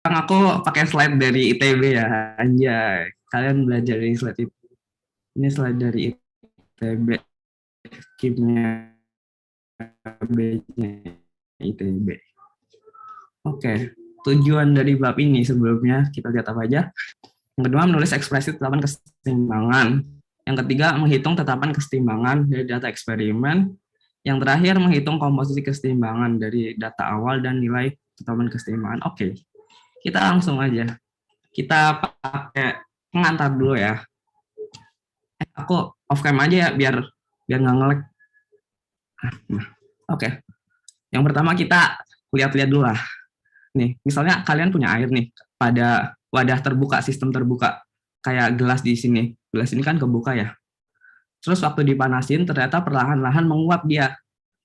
Aku pakai slide dari ITB ya, anjay. Kalian belajar dari slide itu. Ini slide dari ITB, kimia B-nya ITB. Oke, tujuan dari bab ini sebelumnya kita lihat apa aja. Yang kedua, menulis ekspresi tetapan keseimbangan. Yang ketiga, menghitung tetapan keseimbangan dari data eksperimen. Yang terakhir, menghitung komposisi keseimbangan dari data awal dan nilai tetapan keseimbangan. Oke, kita langsung aja. Kita pakai pengantar dulu ya. Aku off cam aja ya biar biar nggak nge-lag. Nah, oke. Yang pertama kita lihat-lihat dulu lah. Nih, misalnya kalian punya air nih pada wadah terbuka, sistem terbuka. Kayak gelas di sini. Gelas ini kan kebuka ya. Terus waktu dipanasin ternyata perlahan-lahan menguap dia.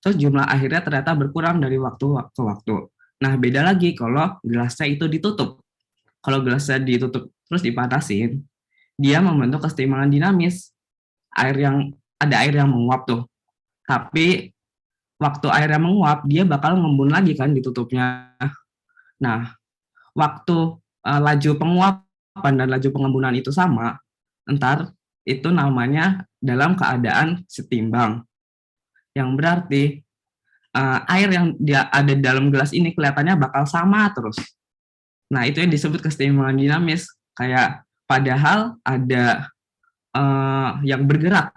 Terus jumlah akhirnya ternyata berkurang dari waktu ke waktu. Nah, beda lagi kalau gelasnya itu ditutup. Kalau gelasnya ditutup terus dipanasin, dia membentuk keseimbangan dinamis. Air yang menguap tuh. Tapi waktu airnya menguap, dia bakal ngembun lagi kan ditutupnya. Nah, waktu laju penguapan dan laju pengembunan itu sama, entar itu namanya dalam keadaan setimbang. Yang berarti air yang dia ada dalam gelas ini kelihatannya bakal sama terus. Nah, itu yang disebut keseimbangan dinamis. Kayak padahal ada yang bergerak,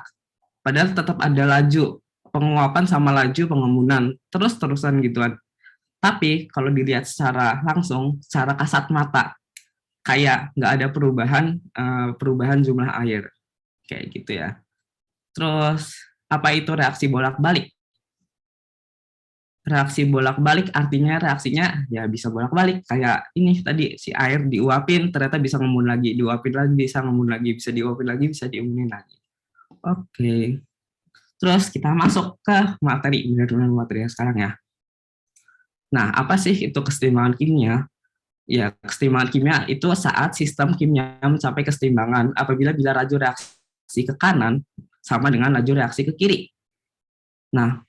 padahal tetap ada laju penguapan sama laju pengembunan, terus-terusan gituan. Tapi kalau dilihat secara langsung, secara kasat mata, kayak nggak ada perubahan jumlah air, kayak gitu ya. Terus apa itu reaksi bolak-balik? Reaksi bolak-balik artinya reaksinya ya bisa bolak-balik, kayak ini tadi si air diuapin ternyata bisa ngembun lagi, diuapin lagi bisa ngembun lagi, bisa diuapin lagi bisa diembunin lagi. Oke. Terus kita masuk ke materi, benar-benar materi sekarang ya. Nah, apa sih itu keseimbangan kimia? Ya, keseimbangan kimia itu saat sistem kimia mencapai keseimbangan apabila bila laju reaksi ke kanan sama dengan laju reaksi ke kiri. Nah,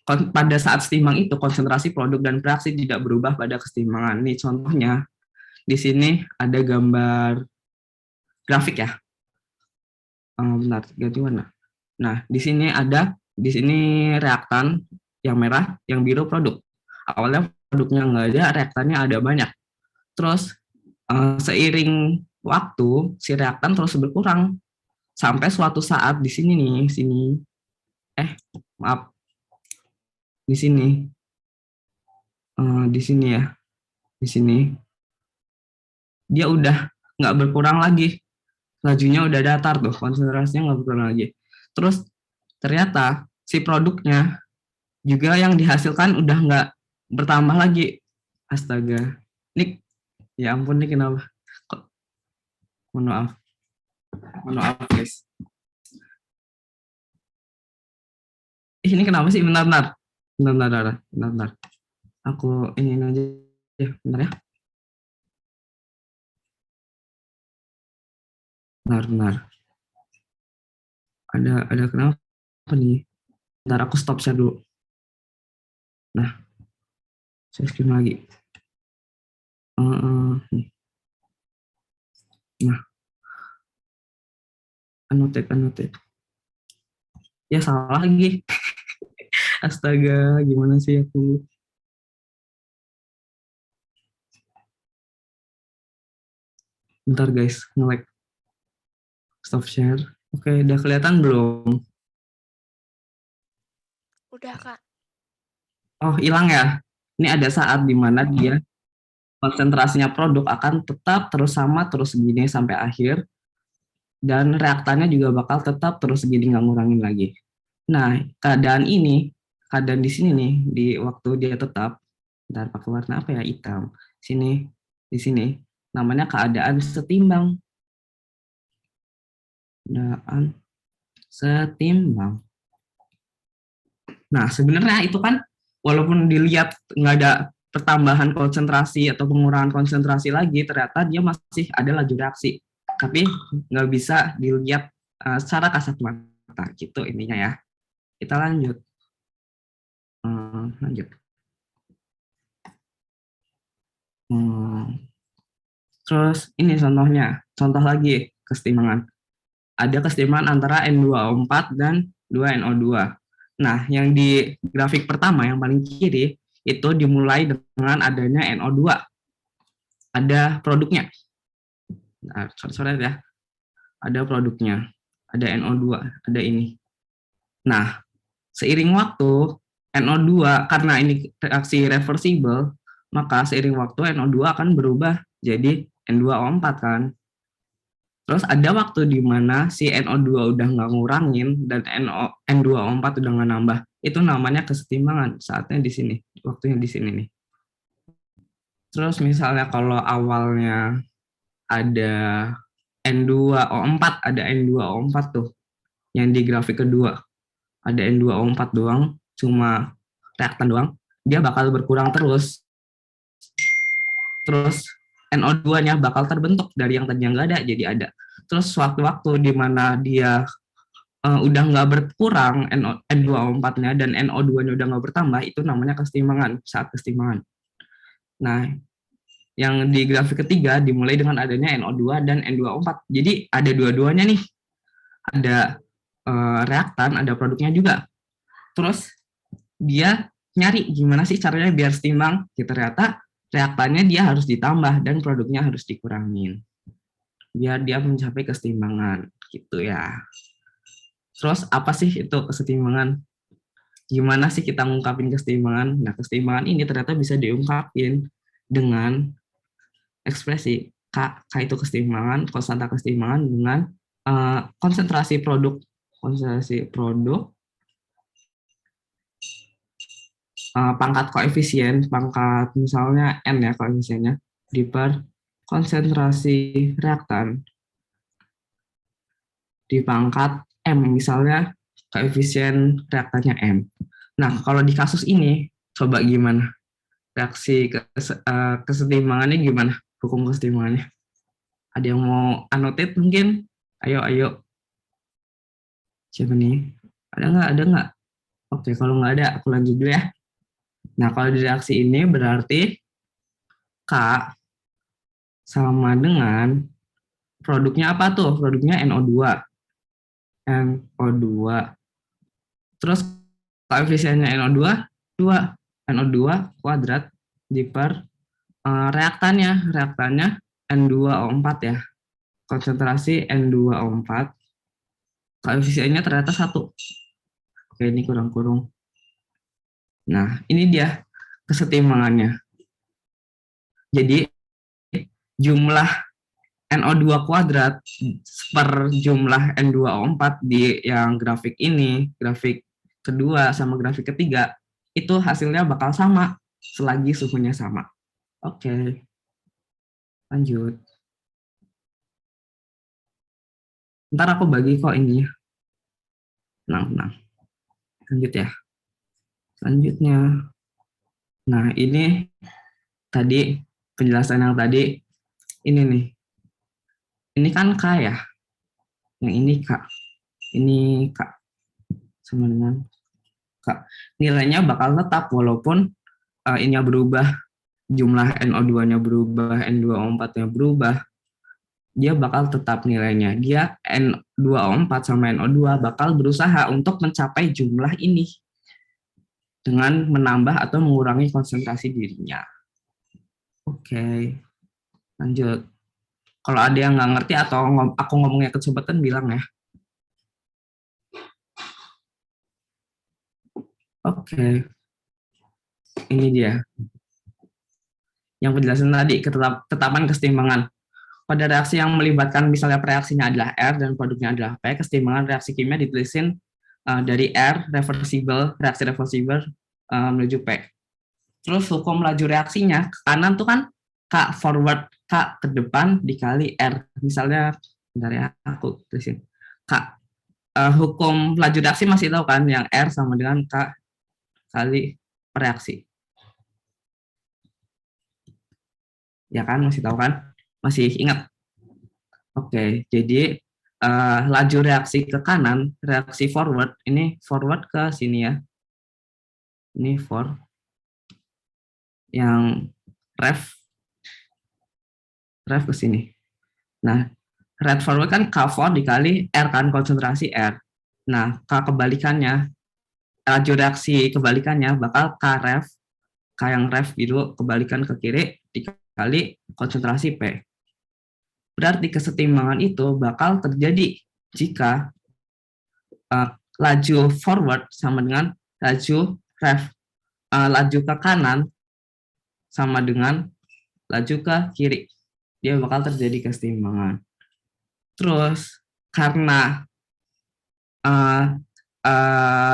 pada saat seimbang itu konsentrasi produk dan reaksi tidak berubah pada keseimbangan. Nih contohnya, di sini ada gambar grafik ya. Benar, ganti warna. Nah, di sini reaktan yang merah, yang biru produk. Awalnya produknya nggak ada, reaktannya ada banyak. Terus seiring waktu si reaktan terus berkurang sampai suatu saat di sini nih, maaf, di sini, di sini ya, di sini dia udah nggak berkurang lagi, lajunya udah datar tuh, konsentrasinya nggak berkurang lagi. Terus ternyata si produknya juga yang dihasilkan udah nggak bertambah lagi. Astaga, ini ya ampun nih kenapa? Mohon maaf, guys. Ini kenapa sih? Bentar. Aku ini aja ya, bentar ya. Benar. Ada kenapa nih? Bentar aku stop share dulu. Nah, saya screen lagi. Nah, annotate. Ya salah lagi. Astaga, gimana sih aku? Bentar guys, nge-lag. Stop share. Oke, udah kelihatan belum? Udah, Kak. Oh, hilang ya? Ini ada saat di mana dia konsentrasinya produk akan tetap terus sama terus segini sampai akhir, dan reaktannya juga bakal tetap terus segini nggak ngurangin lagi. Nah, keadaan di sini nih, di waktu dia tetap, ntar pakai warna apa ya, hitam. Di sini, namanya keadaan setimbang. Keadaan setimbang. Nah, sebenarnya itu kan, walaupun dilihat nggak ada pertambahan konsentrasi atau pengurangan konsentrasi lagi, ternyata dia masih ada laju reaksi. Tapi nggak bisa dilihat secara kasat mata, gitu intinya ya. Kita lanjut. Lanjut. Terus ini contohnya, contoh lagi kesetimbangan. Ada kesetimbangan antara N2O4 dan 2NO2. Nah, yang di grafik pertama yang paling kiri itu dimulai dengan adanya NO2. Ada produknya. Nah, sorry ya. Ada produknya. Ada NO2, ada ini. Nah, seiring waktu NO2 karena ini reaksi reversible, maka seiring waktu NO2 akan berubah jadi N2O4 kan. Terus ada waktu di mana si NO2 udah nggak ngurangin dan N2O4 udah nggak nambah. Itu namanya kesetimbangan. Saatnya di sini, waktunya di sini nih. Terus misalnya kalau awalnya ada N2O4, ada N2O4 tuh yang di grafik kedua. Ada N2O4 doang, cuma reaktan doang. Dia bakal berkurang terus. Terus NO2-nya bakal terbentuk dari yang tadinya nggak ada jadi ada. Terus waktu-waktu di mana dia udah nggak berkurang N2O4-nya dan NO2-nya udah nggak bertambah, itu namanya kesetimbangan, saat kesetimbangan. Nah, yang di grafik ketiga dimulai dengan adanya NO2 dan N2O4. Jadi ada dua-duanya nih. Ada reaktan, ada produknya juga. Terus dia nyari gimana sih caranya biar setimbang. Ternyata reaktannya dia harus ditambah dan produknya harus dikurangin. Biar dia mencapai kesetimbangan gitu ya. Terus apa sih itu kesetimbangan? Gimana sih kita ngungkapin kesetimbangan? Nah, kesetimbangan ini ternyata bisa diungkapin dengan ekspresi K itu kesetimbangan, konstanta kesetimbangan dengan konsentrasi produk pangkat koefisien, pangkat misalnya N ya koefisiennya, per konsentrasi reaktan di pangkat M, misalnya koefisien reaktannya M. Nah, kalau di kasus ini, coba gimana? Reaksi kesetimbangannya gimana? Hukum kesetimbangannya. Ada yang mau annotate mungkin? Ayo. Siapa nih? Ada nggak? Ada nggak? Oke, kalau nggak ada, aku lanjut dulu ya. Nah, kalau di reaksi ini berarti K sama dengan produknya apa tuh? Produknya NO2. NO2. Terus koefisiennya NO2, 2. NO2 kuadrat per reaktannya N2O4 ya. Konsentrasi N2O4. Koefisiennya ternyata 1. Oke, ini kurang-kurung. Nah, ini dia kesetimbangannya. Jadi, jumlah NO2 kuadrat per jumlah N2O4 di yang grafik ini, grafik kedua sama grafik ketiga, itu hasilnya bakal sama selagi suhunya sama. Oke, lanjut. Ntar aku bagi kok ini. Nah. Lanjut ya. Selanjutnya. Nah, ini tadi penjelasan yang tadi ini nih. Ini kan K ya. Yang ini K. Ini K sama dengan K. Nilainya bakal tetap walaupun ini berubah, jumlah NO2-nya berubah, N2O4-nya berubah. Dia bakal tetap nilainya. Dia N2O4 sama NO2 bakal berusaha untuk mencapai jumlah ini dengan menambah atau mengurangi konsentrasi dirinya. Oke, lanjut. Kalau ada yang nggak ngerti atau aku ngomongnya kecepatan bilang ya. Oke, ini dia. Yang penjelasan tadi, ketetapan kesetimbangan. Pada reaksi yang melibatkan misalnya reaksinya adalah R dan produknya adalah P, kesetimbangan reaksi kimia ditulisin dari R, reaksi reversible menuju P. Terus hukum laju reaksinya, ke kanan tuh kan K forward, K ke depan dikali R. Misalnya, bentar ya, aku tulisin. Hukum laju reaksi masih tahu kan, yang R sama dengan K kali reaksi. Ya kan, masih tahu kan? Masih ingat? Oke, jadi laju reaksi ke kanan, reaksi forward, ini forward ke sini ya. Ini for, yang ref ref ke sini. Nah, rate forward kan K forward dikali R kan, konsentrasi R. Nah, K kebalikannya, laju reaksi kebalikannya bakal K ref, K yang ref gitu, kebalikan ke kiri, dikali konsentrasi P. Berarti kesetimbangan itu bakal terjadi jika laju forward sama dengan laju ref, laju ke kanan sama dengan laju ke kiri. Dia bakal terjadi kesetimbangan. Terus karena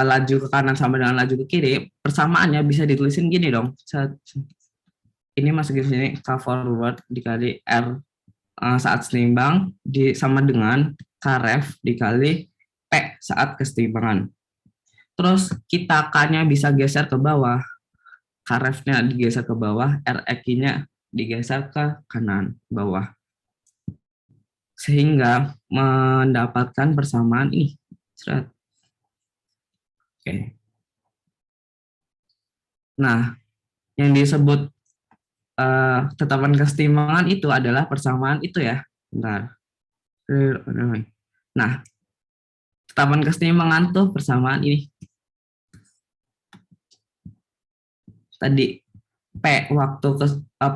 laju ke kanan sama dengan laju ke kiri, persamaannya bisa ditulisin gini dong. Ini masuk di sini, K forward dikali R saat seimbang sama dengan K ref dikali P saat keseimbangan. Terus kita K-nya bisa geser ke bawah, K ref-nya digeser ke bawah, R nya digeser ke kanan bawah. Sehingga mendapatkan persamaan ini. Oke. Nah, yang disebut tetapan kesetimbangan itu adalah persamaan itu ya. Bentar. Nah, tetapan kesetimbangan tuh persamaan ini. Tadi P waktu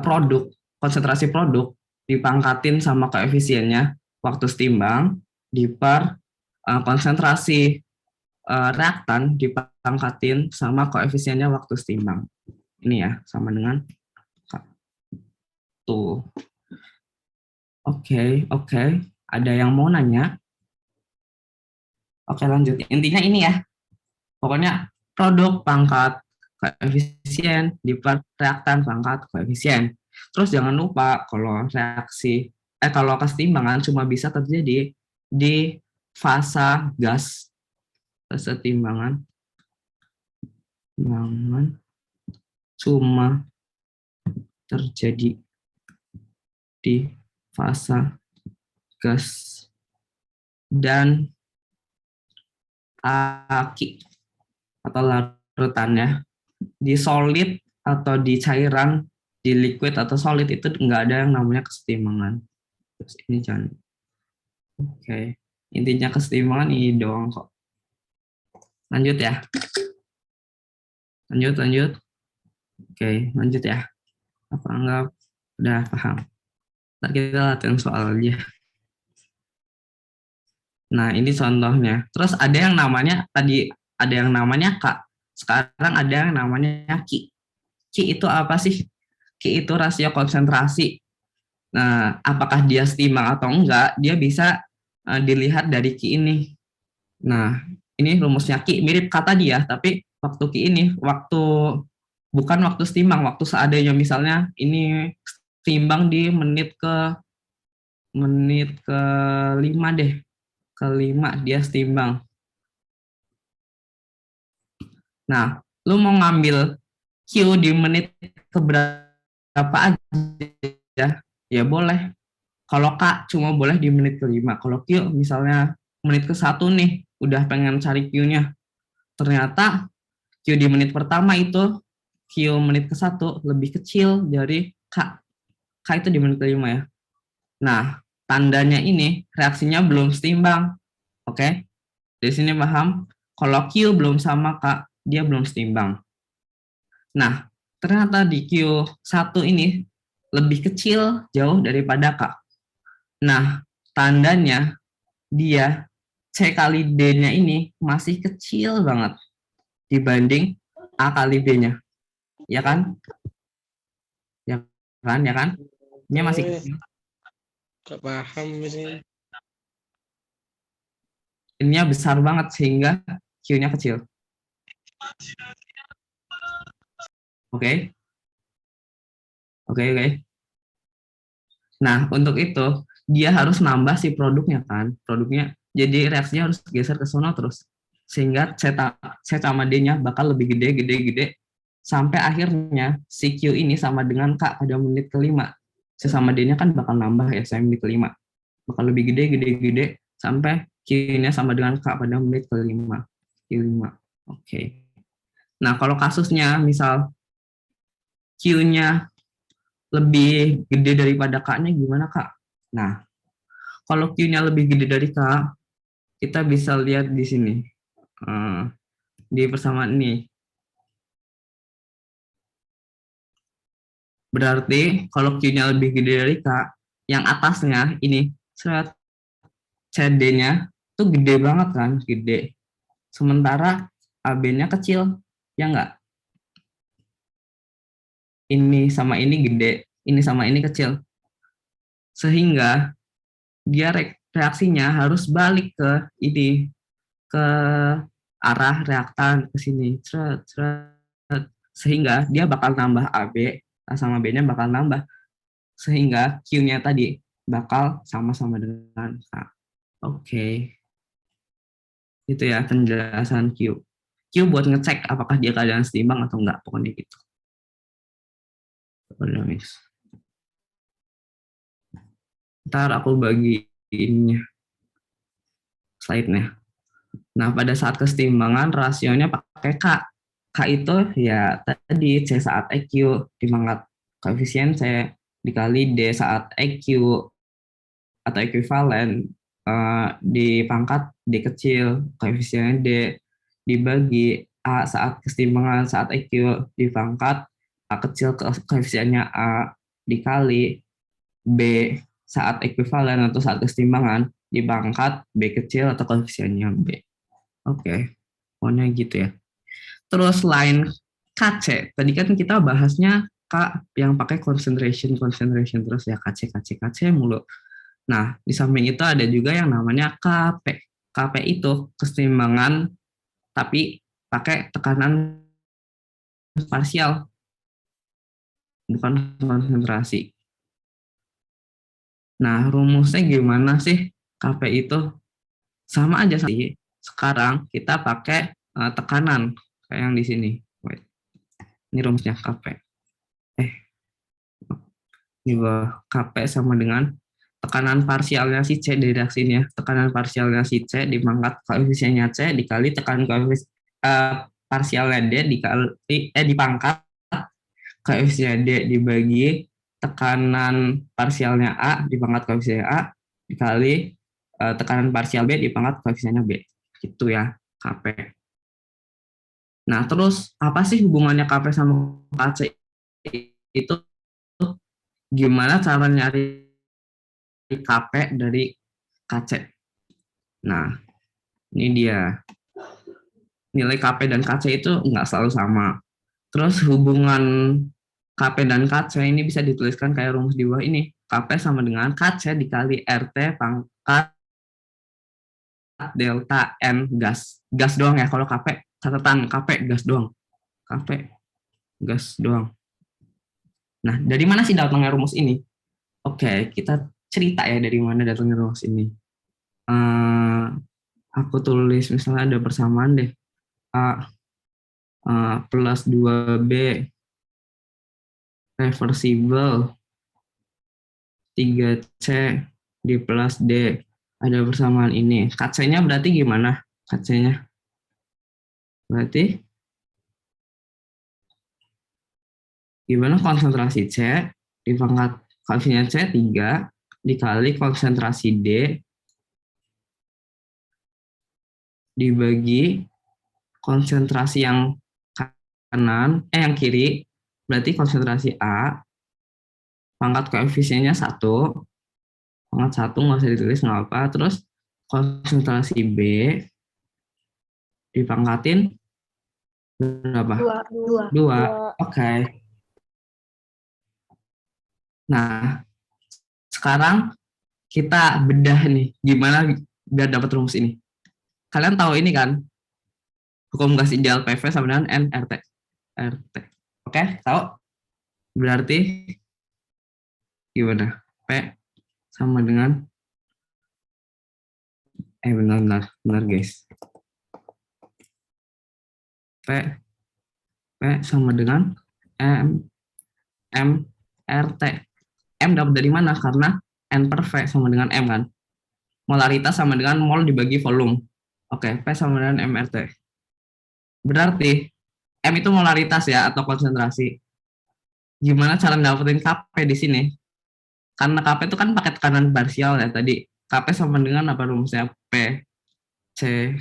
produk, konsentrasi produk dipangkatin sama koefisiennya waktu setimbang diper konsentrasi reaktan dipangkatin sama koefisiennya waktu setimbang. Ini ya, sama dengan tuh. Oke. Ada yang mau nanya? Oke, lanjut. Intinya ini ya. Pokoknya produk pangkat koefisien diper reaktan pangkat koefisien. Terus jangan lupa kalau kalau kesetimbangan cuma bisa terjadi di fasa gas. Kesetimbangan cuma terjadi di fasa gas dan aki atau larutannya. Di solid atau di cairan, di liquid atau solid itu nggak ada yang namanya kesetimbangan. Terus ini jangan. Oke. Intinya kesetimbangan ini doang kok. Lanjut ya. Lanjut. Oke, lanjut ya. Apa anggap udah paham? Ntar kita latihan soal aja. Nah, ini contohnya. Terus ada yang namanya, tadi ada yang namanya K. Sekarang ada yang namanya Ki. Ki itu apa sih? Ki itu rasio konsentrasi. Nah, apakah dia setimbang atau enggak, dia bisa dilihat dari Ki ini. Nah, ini rumusnya Ki, mirip kata dia, tapi waktu Ki ini, bukan waktu setimbang, waktu seadanya. Misalnya ini setimbang di menit ke 5 deh. Kelima dia setimbang. Nah, lu mau ngambil Q di menit keberapa aja, ya boleh. Kalau K cuma boleh di menit ke-5. Kalau Q misalnya menit ke-1 nih, udah pengen cari Q-nya. Ternyata Q di menit pertama itu, Q menit ke-1 lebih kecil dari K. K itu di menit ke-5 ya. Nah, tandanya ini reaksinya belum setimbang. Oke? Di sini paham? Kalau Q belum sama K, dia belum setimbang. Nah, ternyata di Q1 ini lebih kecil jauh daripada K. Nah, tandanya dia C kali D-nya ini masih kecil banget dibanding A kali B-nya. Ya kan? Ya kan? Ini masih kecil. Gak paham ini. Ini besar banget sehingga Q-nya kecil. Oke. Nah, untuk itu dia harus nambah si produknya kan. Produknya jadi reaksinya harus geser ke sono terus. Sehingga C sama D-nya bakal lebih gede sampai akhirnya si Q ini sama dengan K pada menit ke-5. C sama D-nya kan bakal nambah ya sampai menit ke-5. Bakal lebih gede sampai Q-nya sama dengan K pada menit ke-5. Q5. Oke. Nah, kalau kasusnya misal Q-nya lebih gede daripada K-nya gimana, Kak? Nah, kalau Q-nya lebih gede dari K, kita bisa lihat di sini. Di persamaan ini. Berarti kalau Q-nya lebih gede dari K, yang atasnya ini, CD-nya tuh gede banget kan, gede. Sementara AB-nya kecil, ya enggak? Ini sama ini gede, ini sama ini kecil. Sehingga dia reaksinya harus balik ke ini, ke arah reaktan ke sini. Sehingga dia bakal nambah AB, sama B-nya bakal nambah. Sehingga Q-nya tadi bakal sama-sama dengan K. Oke. Itu ya penjelasan Q. Q buat ngecek apakah dia keadaan seimbang atau enggak, pokoknya gitu. Ntar aku bagi ininya, slide-nya. Nah, pada saat keseimbangan rasionya pakai K. K itu ya tadi C saat EQ dipangkat koefisien C dikali D saat EQ atau ekuivalen dipangkat D kecil, koefisiennya D dibagi A saat keseimbangan saat EQ dipangkat A kecil koefisiennya A dikali B saat ekuivalen atau saat keseimbangan dipangkat B kecil atau koefisiennya B. Oke, pokoknya gitu ya. Terus line KC, tadi kan kita bahasnya K yang pakai concentration terus ya KC mulu. Nah, di samping itu ada juga yang namanya KP. KP itu keseimbangan tapi pakai tekanan parsial, bukan konsentrasi. Nah, rumusnya gimana sih KP itu? Sama aja sih. Sekarang kita pakai tekanan kayak yang di sini. Wait. Ini rumusnya KP. Di bawah KP sama dengan tekanan parsialnya si C dari reaksi ini ya. Tekanan parsialnya si C dipangkat koefisiennya C dikali tekanan parsialnya D dikali dipangkat koefisien D dibagi tekanan parsialnya A dipangkat koefisiennya A dikali tekanan parsial B dipangkat koefisiennya B. Gitu ya, KP. Nah, terus apa sih hubungannya KP sama KC itu? Gimana cara nyari KP dari KC? Nah, ini dia. Nilai KP dan KC itu nggak selalu sama. Terus hubungan KP dan KC ini bisa dituliskan kayak rumus di bawah ini. KP sama dengan KC dikali RT pangkat delta N gas. Gas doang ya, kalau KP, catatan KP gas doang. KP gas doang. Nah, dari mana sih datangnya rumus ini? Oke, kita cerita ya dari mana datangnya rumus ini. Aku tulis misalnya ada persamaan deh. A plus 2B reversible 3C D plus D. Ada persamaan ini. KC-nya berarti gimana? KC-nya berarti gimana konsentrasi C dipangkat koefisien C 3 dikali konsentrasi D dibagi konsentrasi yang kanan, yang kiri, berarti konsentrasi A, pangkat koefisiennya 1, pangkat 1 nggak usah ditulis, nggak apa, terus konsentrasi B, dipangkatin berapa? 2. Oke. Nah, sekarang kita bedah nih, gimana biar dapat rumus ini. Kalian tahu ini kan, hukum gas ideal PV sama dengan nRT. RT. Oke, tahu? Berarti gimana? P sama dengan benar guys. P sama dengan M RT. M dapat dari mana? Karena N per V sama dengan M kan. Molaritas sama dengan mol dibagi volume. Oke, P sama dengan MRT. Berarti M itu molaritas ya atau konsentrasi. Gimana cara dapetin Kp di sini? Karena Kp itu kan pakai tekanan parsial ya tadi. Kp sama dengan apa rumusnya? P C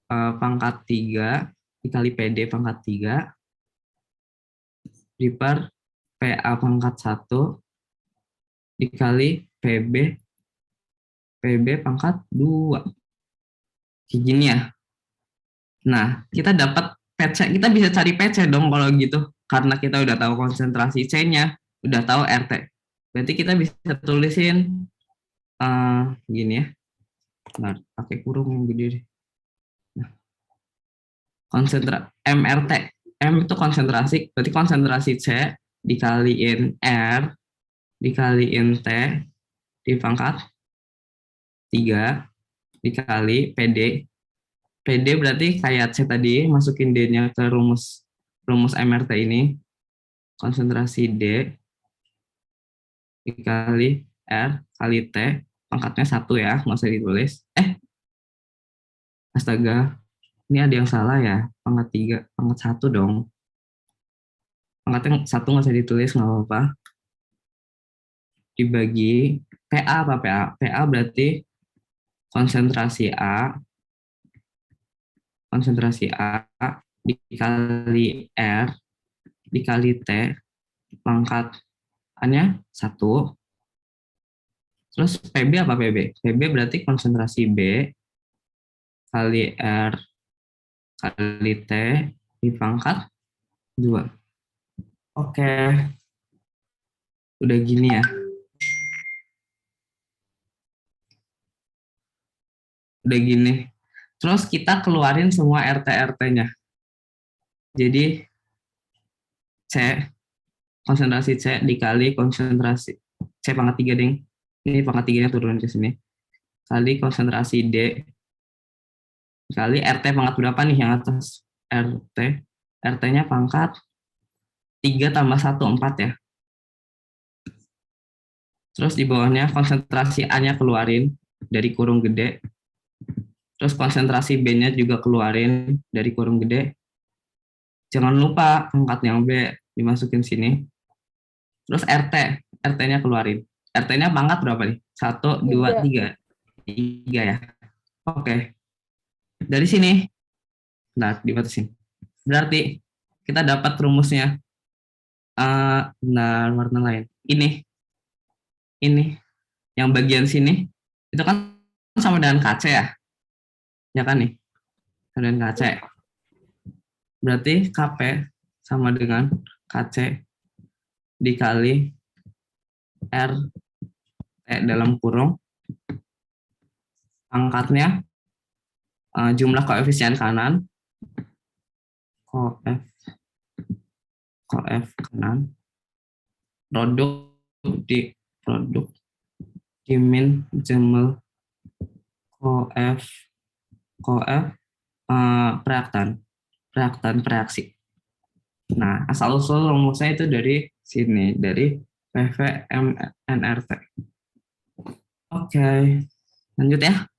pangkat 3 dikali PD pangkat 3 per PA pangkat 1 dikali PB pangkat 2. Kayak gini ya. Nah, kita dapat PC, kita bisa cari PC dong kalau gitu. Karena kita udah tahu konsentrasi C-nya, udah tahu RT. Berarti kita bisa tulisin gini ya. Nah, pakai kurung yang gede deh. Nah, MRT. M itu konsentrasi, berarti konsentrasi C dikaliin R dikaliin T di pangkat 3 dikali PD. PD berarti kayak C tadi, masukin D-nya ke rumus MRT ini. Konsentrasi D dikali R kali T, pangkatnya 1 ya, nggak usah ditulis. Astaga, ini ada yang salah ya, pangkat 3, pangkat 1 dong. Pangkatnya 1 nggak usah ditulis, nggak apa-apa. Dibagi PA apa PA? PA berarti konsentrasi A dikali R dikali T pangkat A-nya 1. Terus PB apa PB? PB berarti konsentrasi B kali R kali T di pangkat 2. Oke. Udah gini ya. Udah gini. Terus kita keluarin semua RT-RT-nya. Jadi C, konsentrasi C dikali konsentrasi C pangkat 3 ding. Ini pangkat 3-nya turun ke sini. Kali konsentrasi D kali RT pangkat berapa nih yang atas? RT-nya pangkat 3 tambah 1, 4 ya. Terus di bawahnya konsentrasi A-nya keluarin dari kurung gede. Terus konsentrasi B-nya juga keluarin dari kurung gede. Jangan lupa pangkat yang B dimasukin sini. Terus RT-nya keluarin. RT-nya pangkat berapa nih? 1, 2, 3. 3 ya. Oke. Dari sini, nah dibatasin. Berarti kita dapat rumusnya. Nah, warna lain. Ini. Yang bagian sini, itu kan sama dengan KC ya. Ya kan nih? Sama dengan KC. Berarti KP sama dengan KC dikali R dalam kurung pangkatnya jumlah koefisien kanan koef kanan produk di min jumlah koef reaktan reaksi. Nah, asal usul rumusnya itu dari sini, dari PV MNRT. Oke, lanjut ya.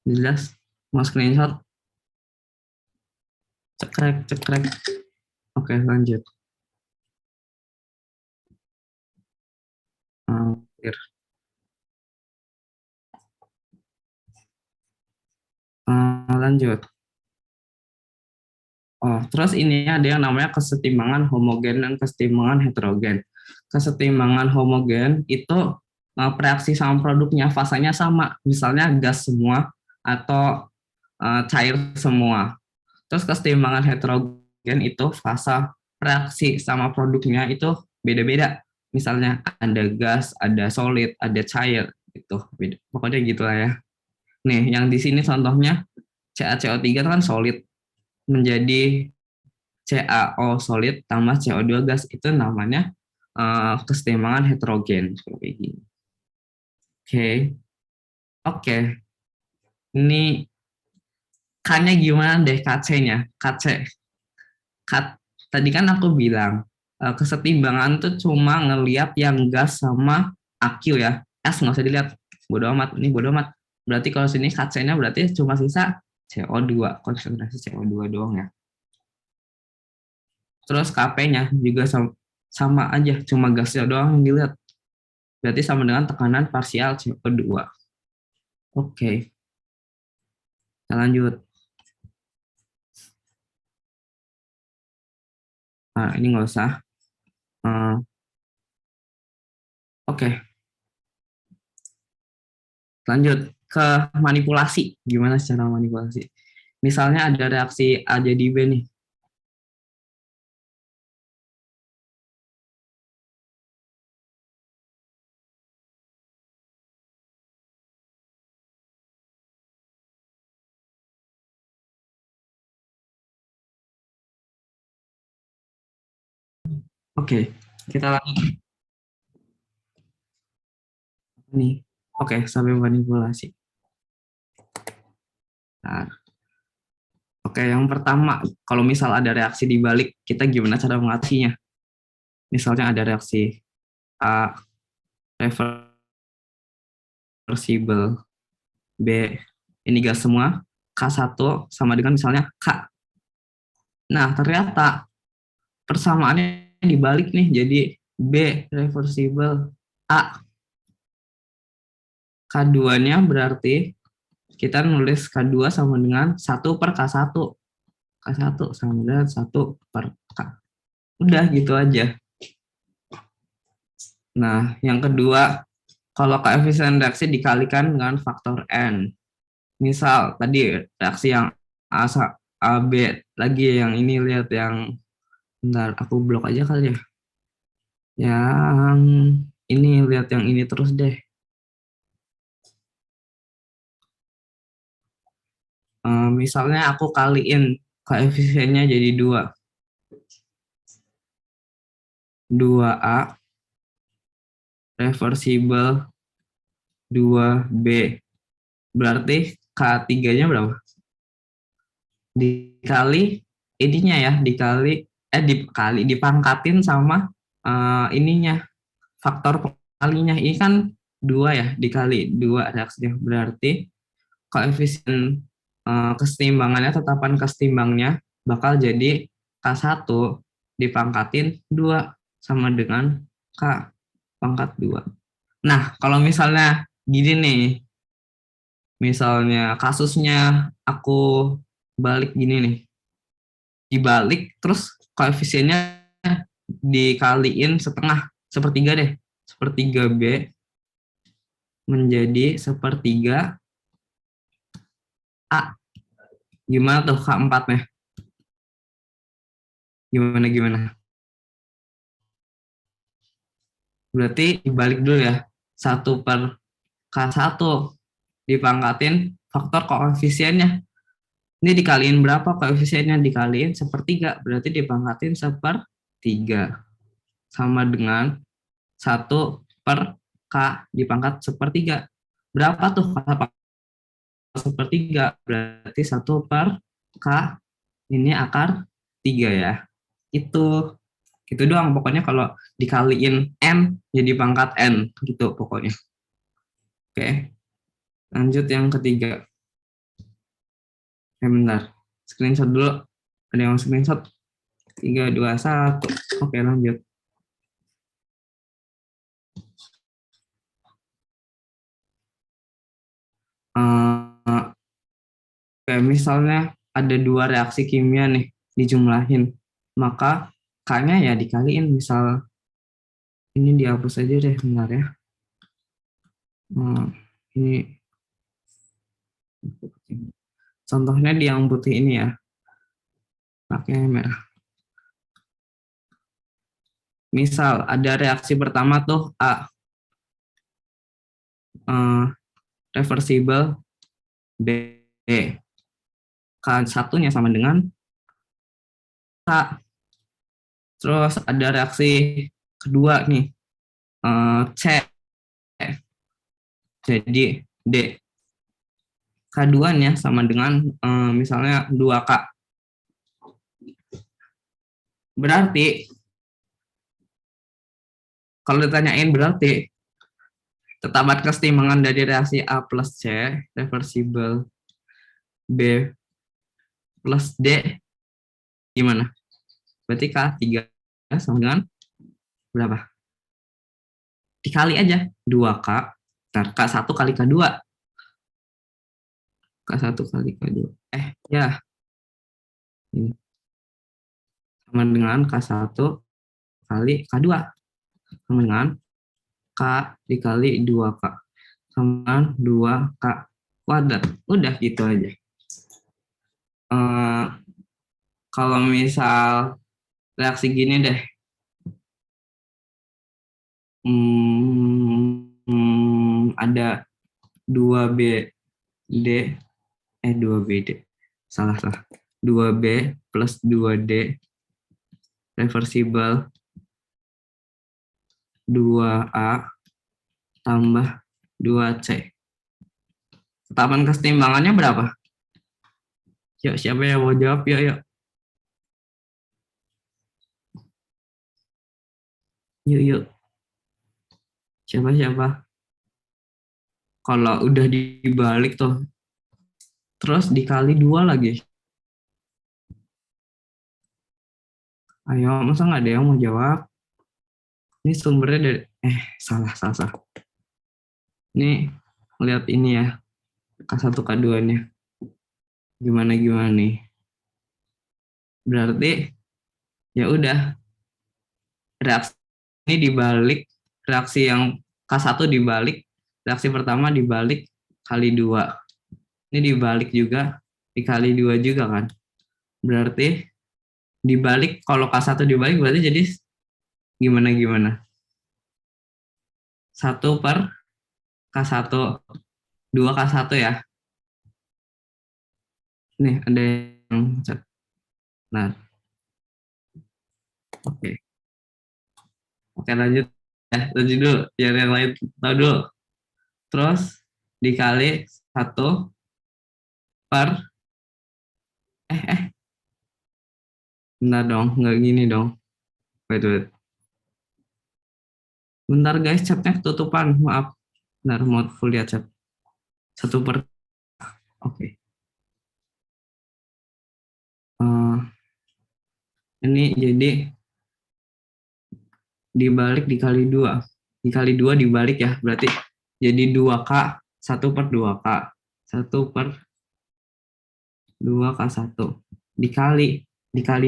Jelas, mau screenshot. Cekrek. Oke, lanjut. Lanjut. Terus ini ada yang namanya kesetimbangan homogen dan kesetimbangan heterogen. Kesetimbangan homogen itu reaksi sama produknya fasanya sama, misalnya gas semua atau cair semua. Terus kesetimbangan heterogen itu fasa reaksi sama produknya itu beda-beda. Misalnya ada gas, ada solid, ada cair, gitu. Pokoknya gitulah ya. Nih, yang di sini contohnya CaCO3 itu kan solid menjadi CaO solid tambah CO2 gas, itu namanya kesetimbangan heterogen seperti ini. Oke. Ini K-nya gimana deh, KC-nya? Tadi kan aku bilang kesetimbangan tuh cuma ngelihat yang gas sama aqu ya. S nggak usah dilihat, bodo amat. Ini bodo amat. Berarti kalau sini KC-nya berarti cuma sisa CO2, konsentrasi CO2 doang ya. Terus Kp-nya juga sama, sama aja, cuma gasnya doang yang dilihat. Berarti sama dengan tekanan parsial CO2. Oke, kita lanjut. Nah, ini nggak usah. Oke, lanjut ke manipulasi. Gimana cara manipulasi? Misalnya ada reaksi A jadi B nih. Oke, kita lanjut nih. Oke, sampai manipulasi. Nah, oke, yang pertama, kalau misal ada reaksi di balik, kita gimana cara mengatasinya? Misalnya ada reaksi A reversible, B ini gas semua, K1 sama dengan misalnya K. Nah, ternyata persamaannya dibalik nih, jadi B reversible A. K2-nya berarti kita nulis K2 sama dengan 1 per K1. K1 sama dengan 1 per K. Udah gitu aja. Nah, yang kedua, kalau koefisien reaksi dikalikan dengan faktor N. Misal tadi reaksi yang A, AB, lagi yang ini lihat yang, bentar aku blok aja kali ya. Yang ini lihat yang ini terus deh. Misalnya aku kaliin koefisiennya jadi 2. 2A reversible 2B. Berarti K3-nya berapa? Dikali ininya ya, dipangkatin sama ininya, faktor kalinya. Ini kan 2 ya, dikali 2 reaksinya. Berarti koefisien keseimbangannya, tetapan kesetimbangnya bakal jadi K1 dipangkatin 2 sama dengan K pangkat 2. Nah, kalau misalnya gini nih, misalnya kasusnya aku balik gini nih, dibalik terus koefisiennya dikaliin setengah, sepertiga deh, sepertiga B menjadi sepertiga A. Gimana tuh K4-nya? Gimana? Berarti dibalik dulu ya. 1 per K1 dipangkatin faktor koefisiennya. Ini dikaliin berapa koefisiennya? Dikaliin sepertiga. Berarti dipangkatin sepertiga. Sama dengan 1 per K dipangkat sepertiga. Berapa tuh K sepertiga? Berarti 1 per K ini akar 3 ya. Itu doang pokoknya, kalau dikaliin N jadi pangkat N gitu pokoknya. Oke, lanjut yang ketiga. Bentar, screenshot dulu. Ada yang screenshot? 3, 2, 1. Oke, lanjut. Kayak misalnya ada 2 reaksi kimia nih, dijumlahin. Maka K-nya ya dikaliin. Misal ini dihapus aja deh, bentar ya. Ini contohnya di yang putih ini ya. Pakai merah. Misal ada reaksi pertama tuh A reversible, B K1-nya sama dengan K. Terus ada reaksi kedua nih, C jadi D. K2-nya sama dengan misalnya 2K. Berarti kalau ditanyain berarti tetapan keseimbangan dari reaksi A plus C reversible B plus D gimana? Berarti K3 sama dengan berapa? Dikali aja 2K, ntar K1 kali K2. K1 kali K2. Ya, ini sama dengan K1 kali K2. Sama dengan K dikali 2K. Sama 2K kuadrat. Udah gitu aja. Kalau misal reaksi gini deh. Ada 2BD, 2BD. Salah. 2B plus 2D reversible 2A tambah 2C. Tetapan kesetimbangannya berapa? Yuk, siapa yang mau jawab? Yuk. Yuk. Siapa? Kalau udah dibalik tuh, terus dikali 2 lagi. Ayo, masa nggak ada yang mau jawab? Ini sumbernya dari... salah. Ini, lihat ini ya. K1, K2-nya. Gimana nih? Berarti, ya udah. Reaksi ini dibalik, reaksi yang K1 dibalik, reaksi pertama dibalik kali 2. Ini dibalik juga, dikali 2 juga kan. Berarti dibalik, kalau K1 dibalik berarti jadi gimana? 1 per K1, 2 K1 ya. Nih, ada yang chat. Nah, oke, lanjut. Lanjut dulu, biar yang lain tahu dulu. Terus, dikali 1 per, bentar dong, nggak gini dong. Wait. Bentar guys, chatnya ketutupan, maaf. Bentar, mau full lihat chat. 1 per, oke. Ini jadi dibalik dikali 2. Dikali 2 dibalik ya, berarti jadi 2K, 1 per 2K. 1 per 2K1. Dikali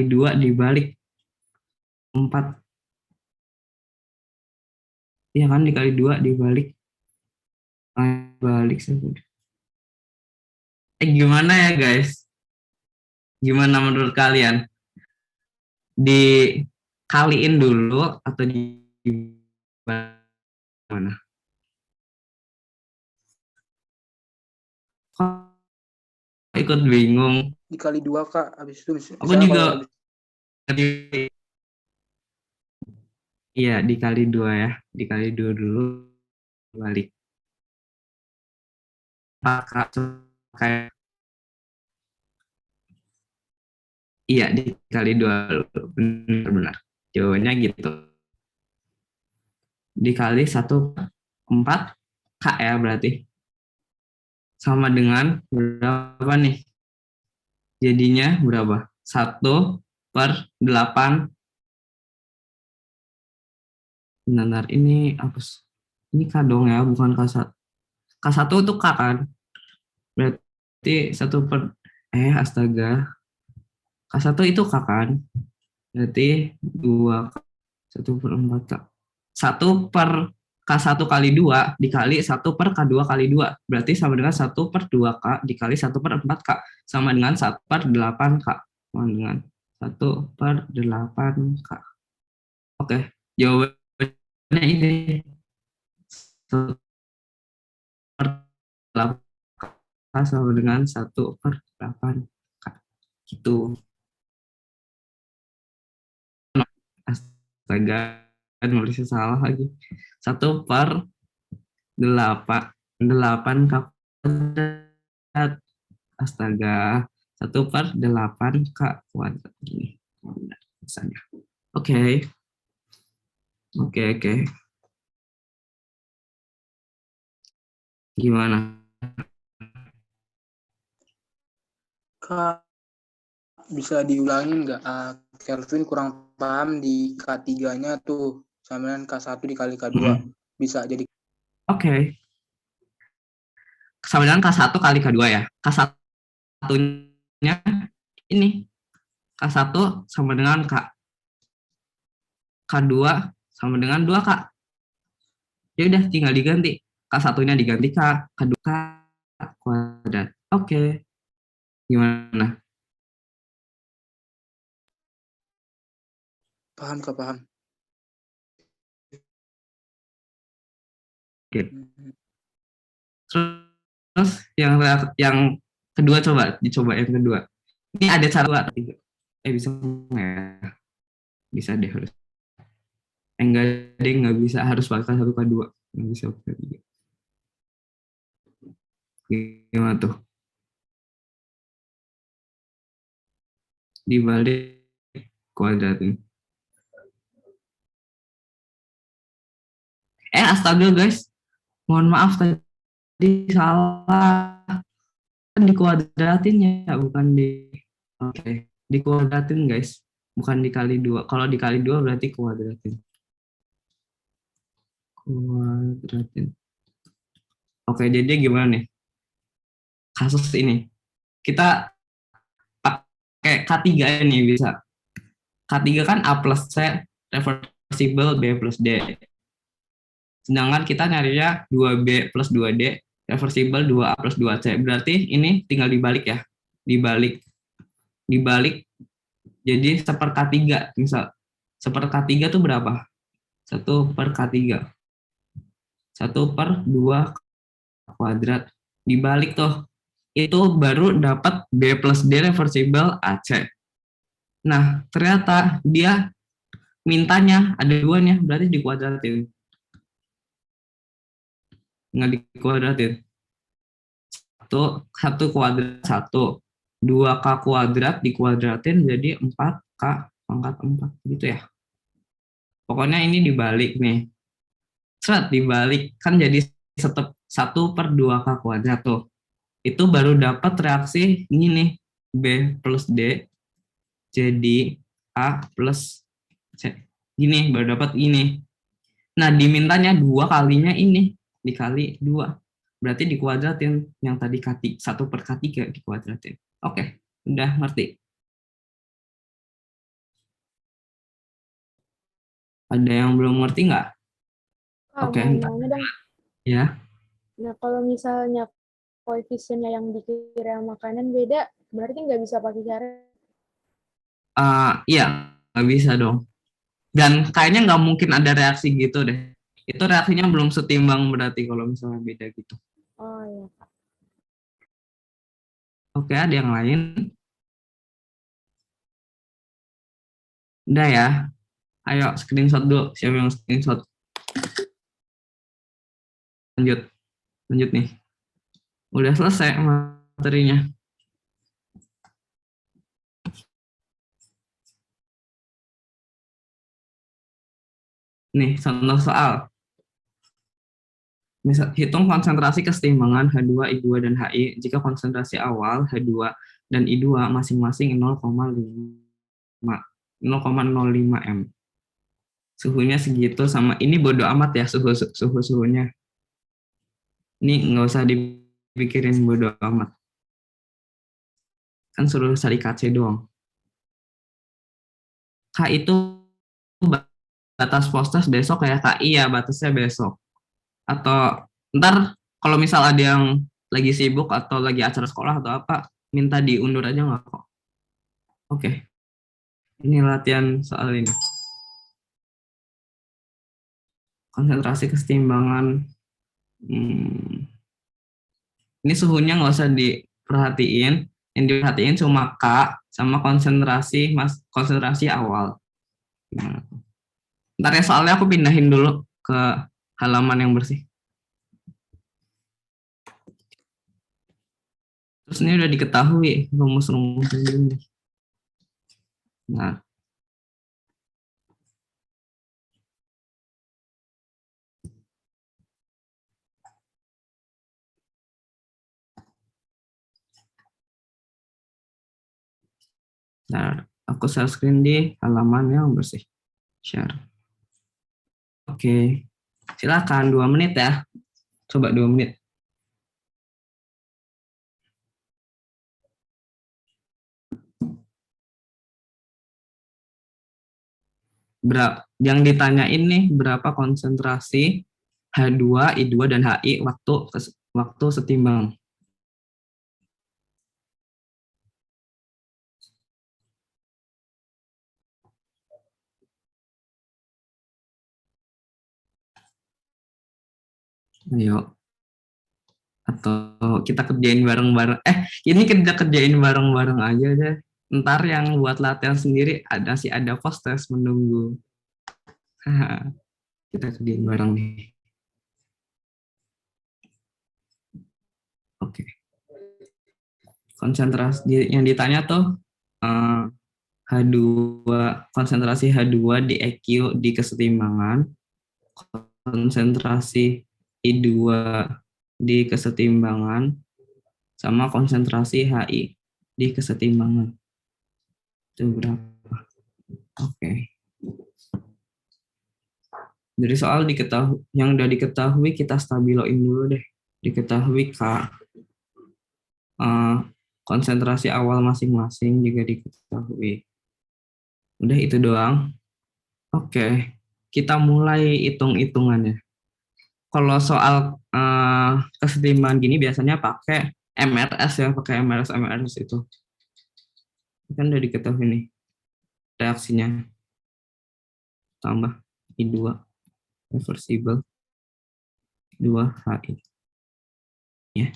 2 dibalik 4. Iya kan, dikali 2 dibalik. Balik. Gimana ya guys? Gimana menurut kalian? Dikaliin dulu atau di mana? Kok ikut bingung? Dikali 2 Kak, habis itu Aku juga iya, dikali 2 ya. Dikali 2 dulu balik. Kayak iya, dikali 2 benar. Jawabannya gitu. Dikali 1/4 K ya berarti. Sama dengan berapa nih? Jadinya berapa? 1/8. Benar, ini apa? Ini K dong ya, bukan K1. K1 itu K kan? Berarti 1 per... astaga. K1 itu K kan? Berarti 2K. 1/4 K. 1 per K1 kali 2 dikali 1 per K2 kali 2. Berarti sama dengan 1 per 2K dikali 1 per 4K. Sama dengan 1 per 8K. Sama dengan 1 per 8K. Oke, jawabannya ini. 1 per 8K sama dengan 1 per 8K. Gitu. Astaga, nulisnya salah lagi. 1 per 8 K kuadrat. Astaga, 1 per 8 K kuadrat gini. Misalnya. Oke. Gimana? Kak, bisa diulangin nggak? Kelvin kurang paham di K3-nya tuh. samaran K1 dikali K2. Bisa jadi Oke. Sama dengan K1 kali K2 ya. K1-nya ini. K1 sama dengan K2 sama dengan 2K. Ya udah tinggal diganti. K1-nya diganti K2 K kuadrat. Oke. Gimana? paham Kak, paham. Oke. Terus yang kedua dicoba yang kedua. Ini ada cara tiga. Bisa nggak ya? Bisa deh harus. Enggak deh, nggak bisa, harus pakai 1K2. Nggak bisa pakai 3. Gimana tuh? Dibalik kuadratin. Astaga guys. Mohon maaf tadi salah. Kan dikuadratin ya, bukan Oke. Dikuadratin guys. Bukan dikali 2. Kalau dikali 2 berarti kuadratin. Kuadratin. Oke, jadi gimana nih? Kasus ini. Kita pakai K3 nih bisa. K3 kan A plus C reversible B plus D. Sedangkan kita nyarinya 2B plus 2D reversible 2A plus 2C. Berarti ini tinggal dibalik ya. Dibalik jadi 1/K3. Misal 1/K3 tuh berapa? 1/K3. 1/2 kuadrat. Dibalik tuh. Itu baru dapat B plus D reversible AC. Nah, ternyata dia mintanya ada duanya, berarti dikuadratin. Nggak dikuadratin. Satu kuadrat 1. 2K kuadrat dikuadratin jadi 4K pangkat 4. Gitu ya. Pokoknya ini dibalik nih. Dibalik. Kan jadi 1/2K kuadrat tuh. Itu baru dapat reaksi ini nih. B plus D jadi A plus C. Gini, baru dapat ini. Nah, dimintanya 2 kalinya ini. Dikali 2. Berarti dikuadratin. Yang tadi 1/K3 dikuadratin. Oke, udah ngerti. Ada yang belum ngerti nggak? Oke, mau nanya dong. Ya. Nah, kalau misalnya koefisiennya yang dikira makanan beda, berarti nggak bisa pakai cara. Iya, nggak bisa dong. Dan kayaknya nggak mungkin ada reaksi gitu deh. Itu reaksinya belum setimbang berarti kalau misalnya beda gitu. Oh iya. Oke, ada yang lain? Udah ya. Ayo screenshot dulu. Siapa yang screenshot? Lanjut nih. Udah selesai materinya. Nih, contoh soal. Misal, hitung konsentrasi kesetimbangan H2, I2, dan HI jika konsentrasi awal H2 dan I2 masing-masing 0,05 M. Suhunya segitu sama, ini bodo amat ya suhunya. Ini nggak usah dipikirin bodo amat. Kan suruh cari KC doang. K itu batas postas besok ya, KI ya batasnya besok. Atau ntar kalau misal ada yang lagi sibuk atau lagi acara sekolah atau apa, minta diundur aja nggak kok. Oke. Ini latihan soal ini. Konsentrasi kesetimbangan. Ini suhunya nggak usah diperhatiin. Yang diperhatiin cuma K sama konsentrasi awal. Ntar ya soalnya aku pindahin dulu ke halaman yang bersih. Terus ini udah diketahui rumus-rumusnya ini. Nah, aku share screen di halaman yang bersih. Share. Oke, silakan 2 menit ya. Coba 2 menit. Yang ditanyain nih berapa konsentrasi H2, I2 dan HI waktu setimbang. Ayo. Atau kita kerjain bareng-bareng. Ini kerjain bareng-bareng aja deh. Ntar yang buat latihan sendiri ada post test menunggu. Kita kerjain bareng nih. Oke. Konsentrasi yang ditanya tuh H2, konsentrasi H2 di EQ di kesetimbangan, konsentrasi I2 di kesetimbangan, sama konsentrasi HI di kesetimbangan. Itu berapa? Oke. Dari soal yang udah diketahui kita stabiloin dulu deh. Diketahui konsentrasi awal masing-masing juga diketahui. Udah itu doang. Oke, kita mulai hitung-hitungannya. Kalau soal kesetimbangan gini biasanya pakai MRS ya, pakai MRS itu. Kan udah diketahui nih reaksinya. Tambah I2 reversible 2 HI. Ya.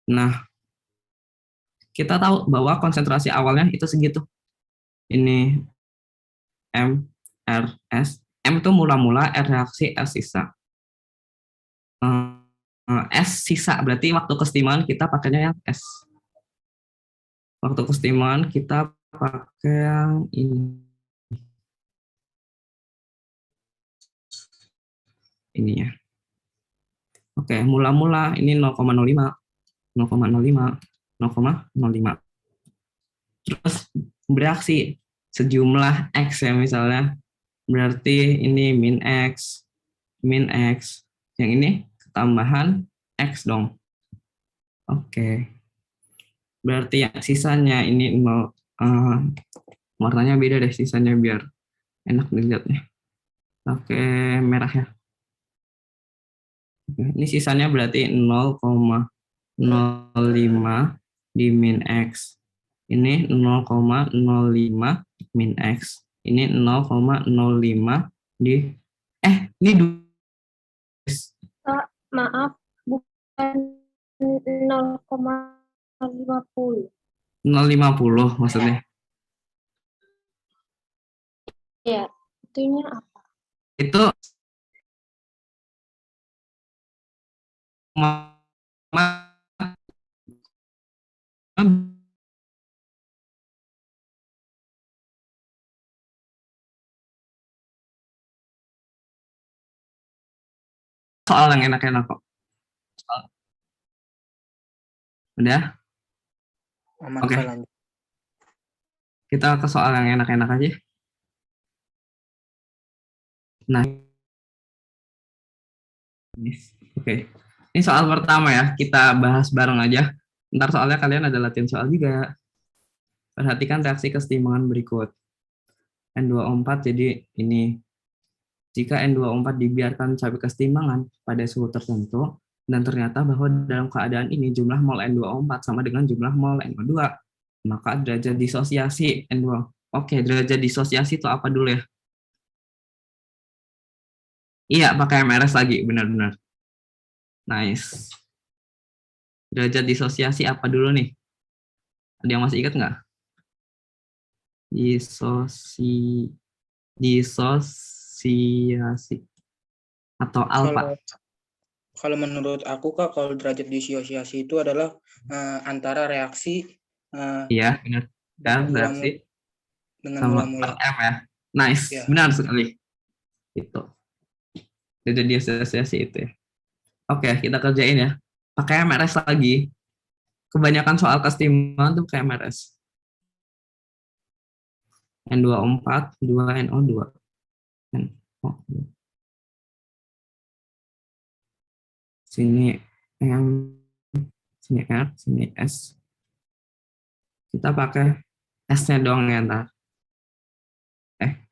Nah, kita tahu bahwa konsentrasi awalnya itu segitu. Ini M, R, S. M itu mula-mula, R reaksi, S sisa. S sisa, berarti waktu kesetimbangan kita pakainya yang S. Waktu kesetimbangan kita pakai yang ini. Ini ya. Oke, mula-mula ini 0,05, 0,05, 0,05. Terus bereaksi sejumlah X ya misalnya. Berarti ini min X. Yang ini tambahan X dong. Oke. Berarti yang sisanya ini 0, warnanya beda deh sisanya biar enak dilihatnya. Oke, merah ya. Ini sisanya berarti 0,05 di min X. Ini 0,05 min X. Ini 0,05 di ini Maaf, bukan 0,50. 0,50 maksudnya. Ya, itunya apa? Itu soal yang enak-enak kok. Udah? Aman. Oke. Lanjut. Kita ke soal yang enak-enak aja. Nah, oke. Ini soal pertama ya, kita bahas bareng aja. Ntar soalnya kalian ada latihan soal juga. Perhatikan reaksi kesetimbangan berikut. N24 jadi ini. Jika N24 dibiarkan mencapai kesetimbangan pada suhu tertentu, dan ternyata bahwa dalam keadaan ini jumlah mol N24 sama dengan jumlah mol NO2, maka derajat disosiasi N2. Oke, derajat disosiasi itu apa dulu ya? Iya, pakai MRS lagi, benar-benar. Nice. Derajat disosiasi apa dulu nih? Ada yang masih ingat nggak? Disosiasi atau alfa. Kalau menurut aku Kak, kalau derajat disosiasi itu adalah antara reaksi iya, benar. Dan reaksi dengan sama mula-mula M ya. Nice, ya. Benar sekali. Itu. Derajat disosiasi itu ya. Oke, kita kerjain ya. Pakai MRS lagi. Kebanyakan soal kesetimbangan tuh pakai MRS. N24, 2NO2. Oh, sini M, sini R, sini S. Kita pakai S-nya doang ya ntar.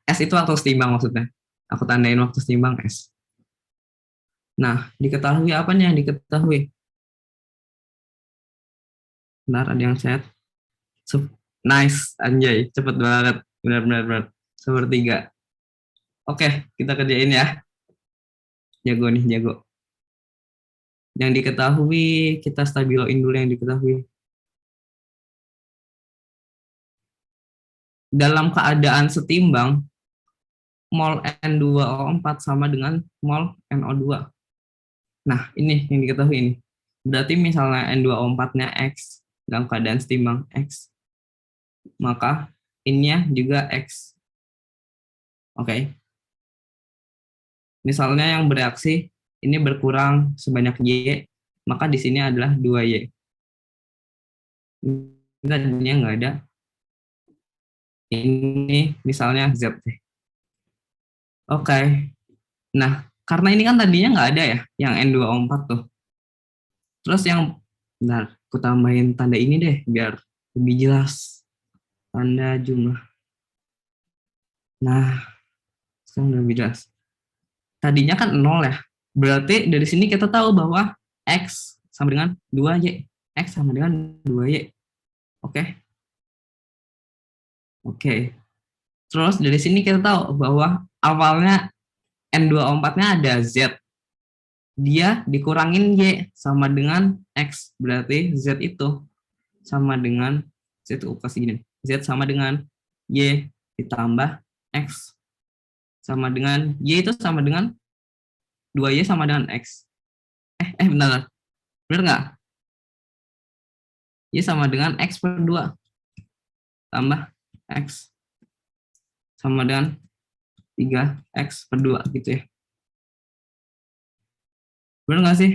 S itu waktu setimbang maksudnya. Aku tandain waktu setimbang S. Nah, diketahui apa nih yang diketahui? Benar, ada yang chat. Nice, anjay, cepet banget. Benar. Sepertiga. Oke, kita kerjain ya. Jago nih, jago. Yang diketahui, kita stabiloin dulu yang diketahui. Dalam keadaan setimbang, mol N2O4 sama dengan mol NO2. Nah, ini yang diketahui ini. Berarti misalnya N2O4-nya X dalam keadaan setimbang X, maka ininya juga X. Oke. Misalnya yang bereaksi ini berkurang sebanyak Y, maka di sini adalah 2Y. Ini tadinya nggak ada. Ini misalnya Z. Oke. Nah, karena ini kan tadinya nggak ada ya, yang N2O4 tuh. Terus yang, bentar, aku tambahin tanda ini deh, biar lebih jelas. Tanda jumlah. Nah, sekarang udah lebih jelas. Tadinya kan 0 ya. Berarti dari sini kita tahu bahwa X sama dengan 2Y. X sama dengan 2Y. Oke. Oke. Terus dari sini kita tahu bahwa awalnya N2O4-nya ada Z. Dia dikurangin Y sama dengan X. Berarti Z itu sama dengan, Z itu kasih gini. Z sama dengan Y ditambah X. Sama dengan, Y itu sama dengan 2Y sama dengan X. Benar. Benar nggak? Y sama dengan X per 2. Tambah X. Sama dengan 3X per 2 gitu ya. Benar nggak sih?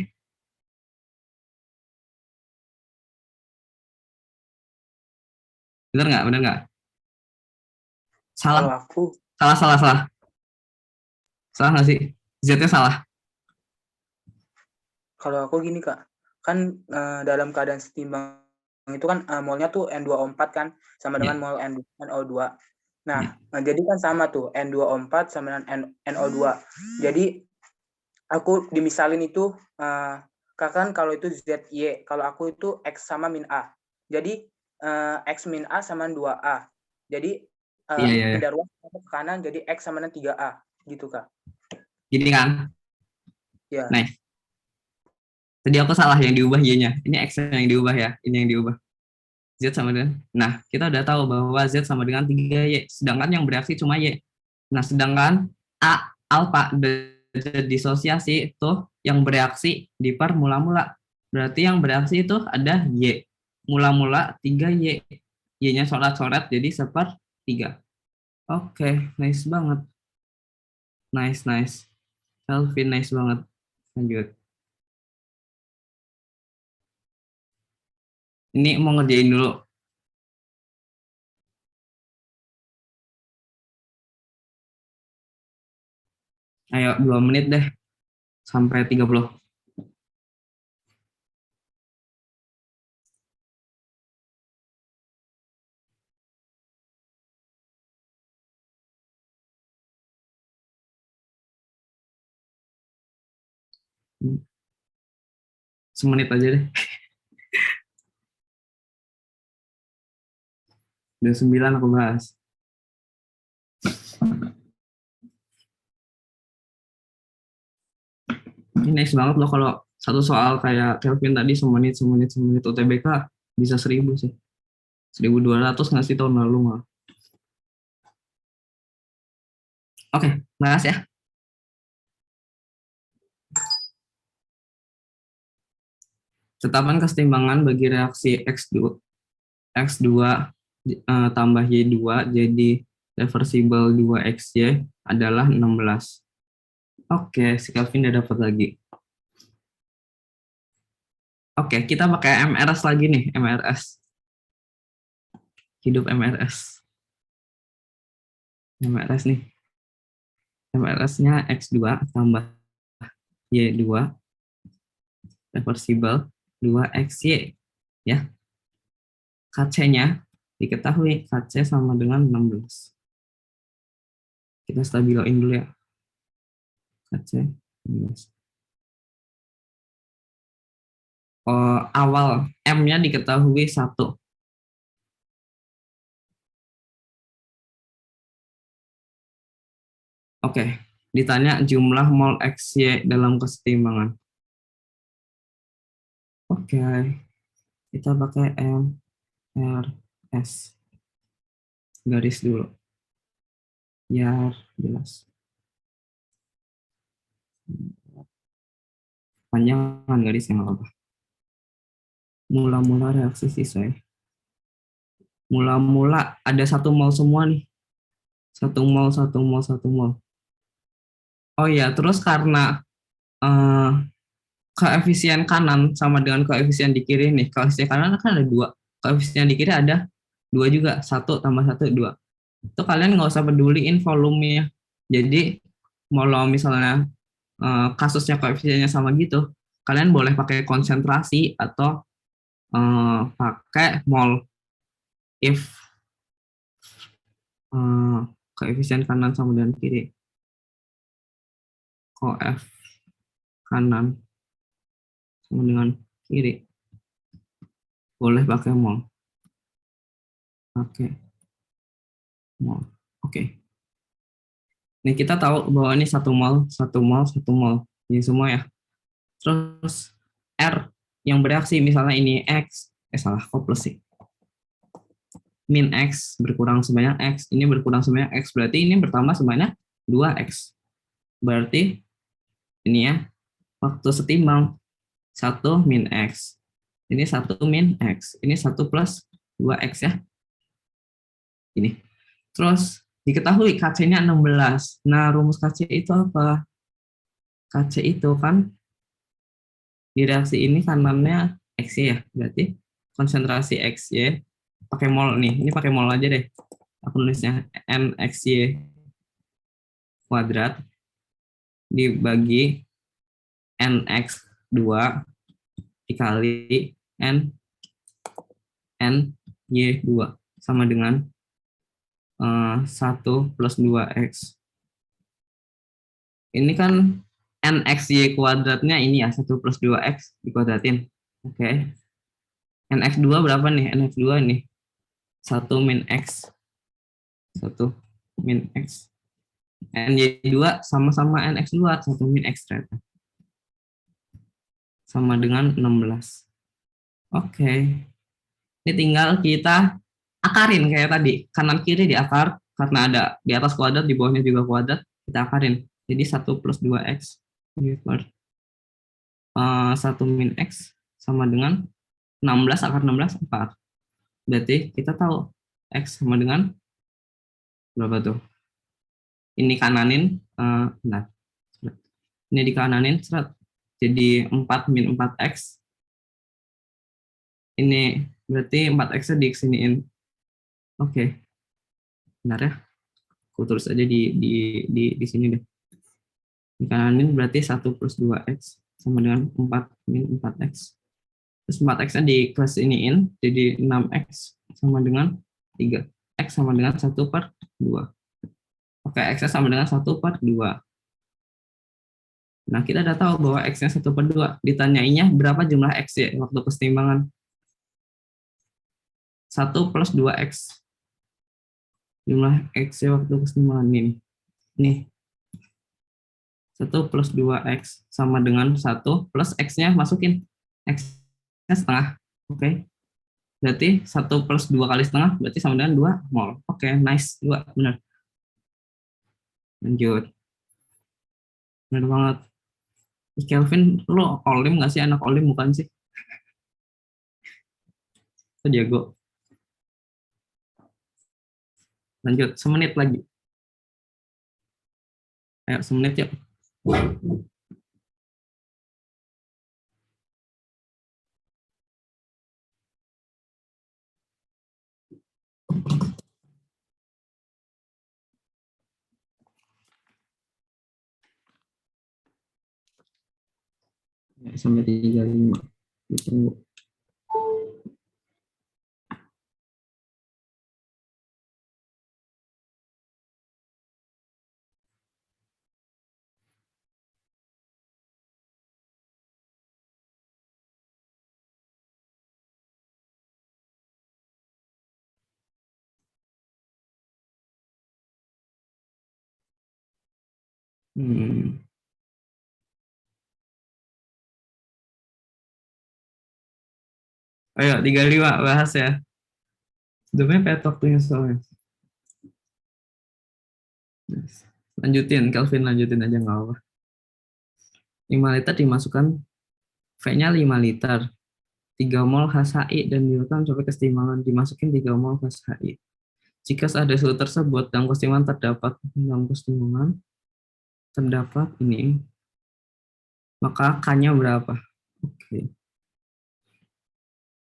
Benar nggak? Benar nggak? Salah. Kalau aku Salah. Salah nggak sih? Z-nya salah. Kalau aku gini Kak, kan dalam keadaan setimbang itu kan molnya tuh N2O4 kan sama dengan mol NO2. Nah, jadi kan sama tuh N2O4 sama dengan NO2. Jadi aku dimisalin itu kan kalau itu ZY, kalau aku itu X sama min A. Jadi X min A sama 2A. Jadi Iya. pindah ruang ke kanan jadi X sama dengan 3A gitu Kak. Gini kan? Ya. Nah, tadi aku salah yang diubah Y-nya. Ini X yang diubah ya. Ini yang diubah. Z sama dengan, nah kita udah tahu bahwa Z sama dengan 3Y. Sedangkan yang bereaksi cuma Y. Nah, sedangkan A, alfa, derajat disosiasi itu yang bereaksi di per mula-mula. Berarti yang bereaksi itu ada Y. Mula-mula 3Y. Y-nya coret-coret jadi 1/3. Oke, nice banget. Nice. Kelvin, nice banget. Lanjut. Ini mau ngerjain dulu. Ayo, 2 menit deh. Sampai 30. Semenit aja deh. Udah 9 aku bahas. Ini nice banget loh kalau satu soal kayak Kelvin tadi semenit UTBK bisa 1000 sih. 1200 nggak sih tahun lalu mah. Oke, bahas ya. Tetapan kesetimbangan bagi reaksi X2 tambah Y2 jadi reversible 2XY adalah 16. Oke, si Kelvin udah dapat lagi. Oke, kita pakai MRS lagi nih, MRS. Hidup MRS. MRS nih. FRS-nya X2 tambah Y2 reversible 2XY ya. KC-nya diketahui, KC sama dengan 16. Kita stabiloin dulu ya. KC 16. Awal M-nya diketahui 1. Oke, ditanya jumlah mol XY dalam kesetimbangan. Oke, kita pakai M, R, S. Garis dulu. Biar jelas. Panjangan garisnya nggak apa-apa. Mula-mula reaksi siswa. Mula-mula ada 1 mol semua nih. 1 mol, 1 mol, 1 mol. Oh iya, terus karena koefisien kanan sama dengan koefisien di kiri nih. Koefisien kanan kan ada 2. Koefisien di kiri ada 2 juga. 1 tambah 1, 2. Itu kalian nggak usah peduliin volumenya. Jadi, kalau misalnya kasusnya koefisiennya sama gitu, kalian boleh pakai konsentrasi atau pakai mol. If koefisien kanan sama dengan kiri. Koef kanan sama dengan kiri. Boleh pakai mol. Pakai mol. Oke. Ini kita tahu bahwa ini 1 mol, 1 mol, 1 mol. Ini semua ya. Terus R yang bereaksi, misalnya ini X. Salah, kok plus sih. Min X berkurang sebanyak X. Ini berkurang sebanyak X. Berarti ini bertambah sebanyak 2X. Berarti ini ya, waktu setimbang 1 min X. Ini 1 min X. Ini 1 plus 2X ya. Ini. Terus diketahui KC-nya 16. Nah, rumus KC itu apa? KC itu kan di reaksi ini kanannya XY ya. Berarti konsentrasi XY pakai mol nih. Ini pakai mol aja deh. Aku nulisnya NXY kuadrat dibagi NX2 dikali NY2 sama dengan 1 plus 2X. Ini kan NXY kuadratnya ini ya, 1 plus 2X dikuadratin. Oke. NX2 berapa nih? NX2 nih. 1 min X. 1 min X. NY2 sama-sama NX2. 1 min X ternyata. Sama dengan 16. Oke. Ini tinggal kita akarin kayak tadi. Kanan kiri diakar. Karena ada di atas kuadrat, di bawahnya juga kuadrat. Kita akarin. Jadi 1 plus 2X. 1 min X sama dengan 16 akar 16, 4. Berarti kita tahu X sama dengan berapa tuh? Ini kananin, nah, ini dikananin, jadi 4 min 4X. Ini berarti 4X-nya disiniin. Oke. Benar ya? Aku tulis aja di sini deh. Dikananin berarti 1 plus 2X sama dengan 4 min 4X. Terus 4X-nya di kelas iniin, jadi 6X sama dengan 3. X sama dengan 1 per 2. Oke, X-nya sama dengan 1 per 2. Nah, kita udah tahu bahwa X-nya 1 per 2. Ditanyainnya berapa jumlah X ya waktu kesetimbangan. 1 plus 2X. Jumlah X ya waktu kesetimbangan ini. Nih. 1 plus 2X sama dengan 1 plus X-nya masukin. X-nya setengah. Oke. Berarti 1 plus 2 kali setengah berarti sama dengan 2 mol. Oke, nice. 2, benar. Lanjut. Benar banget. Kelvin, lo olim nggak sih? Anak olim bukan sih? Lo jago. Lanjut, semenit lagi. Ayo, semenit yuk. sampai 35. Ditunggu. Ayo 35 bahas ya. Udah mepet waktunya soalnya. Lanjutin, Kelvin lanjutin aja nggak apa. 5 liter dimasukkan V-nya 5 liter. 3 mol HCl dan diurutkan sampai kesetimbangan. Dimasukin 3 mol HCl. Jika ada suhu tersebut dalam kesetimbangan terdapat ini, maka K-nya berapa? Oke.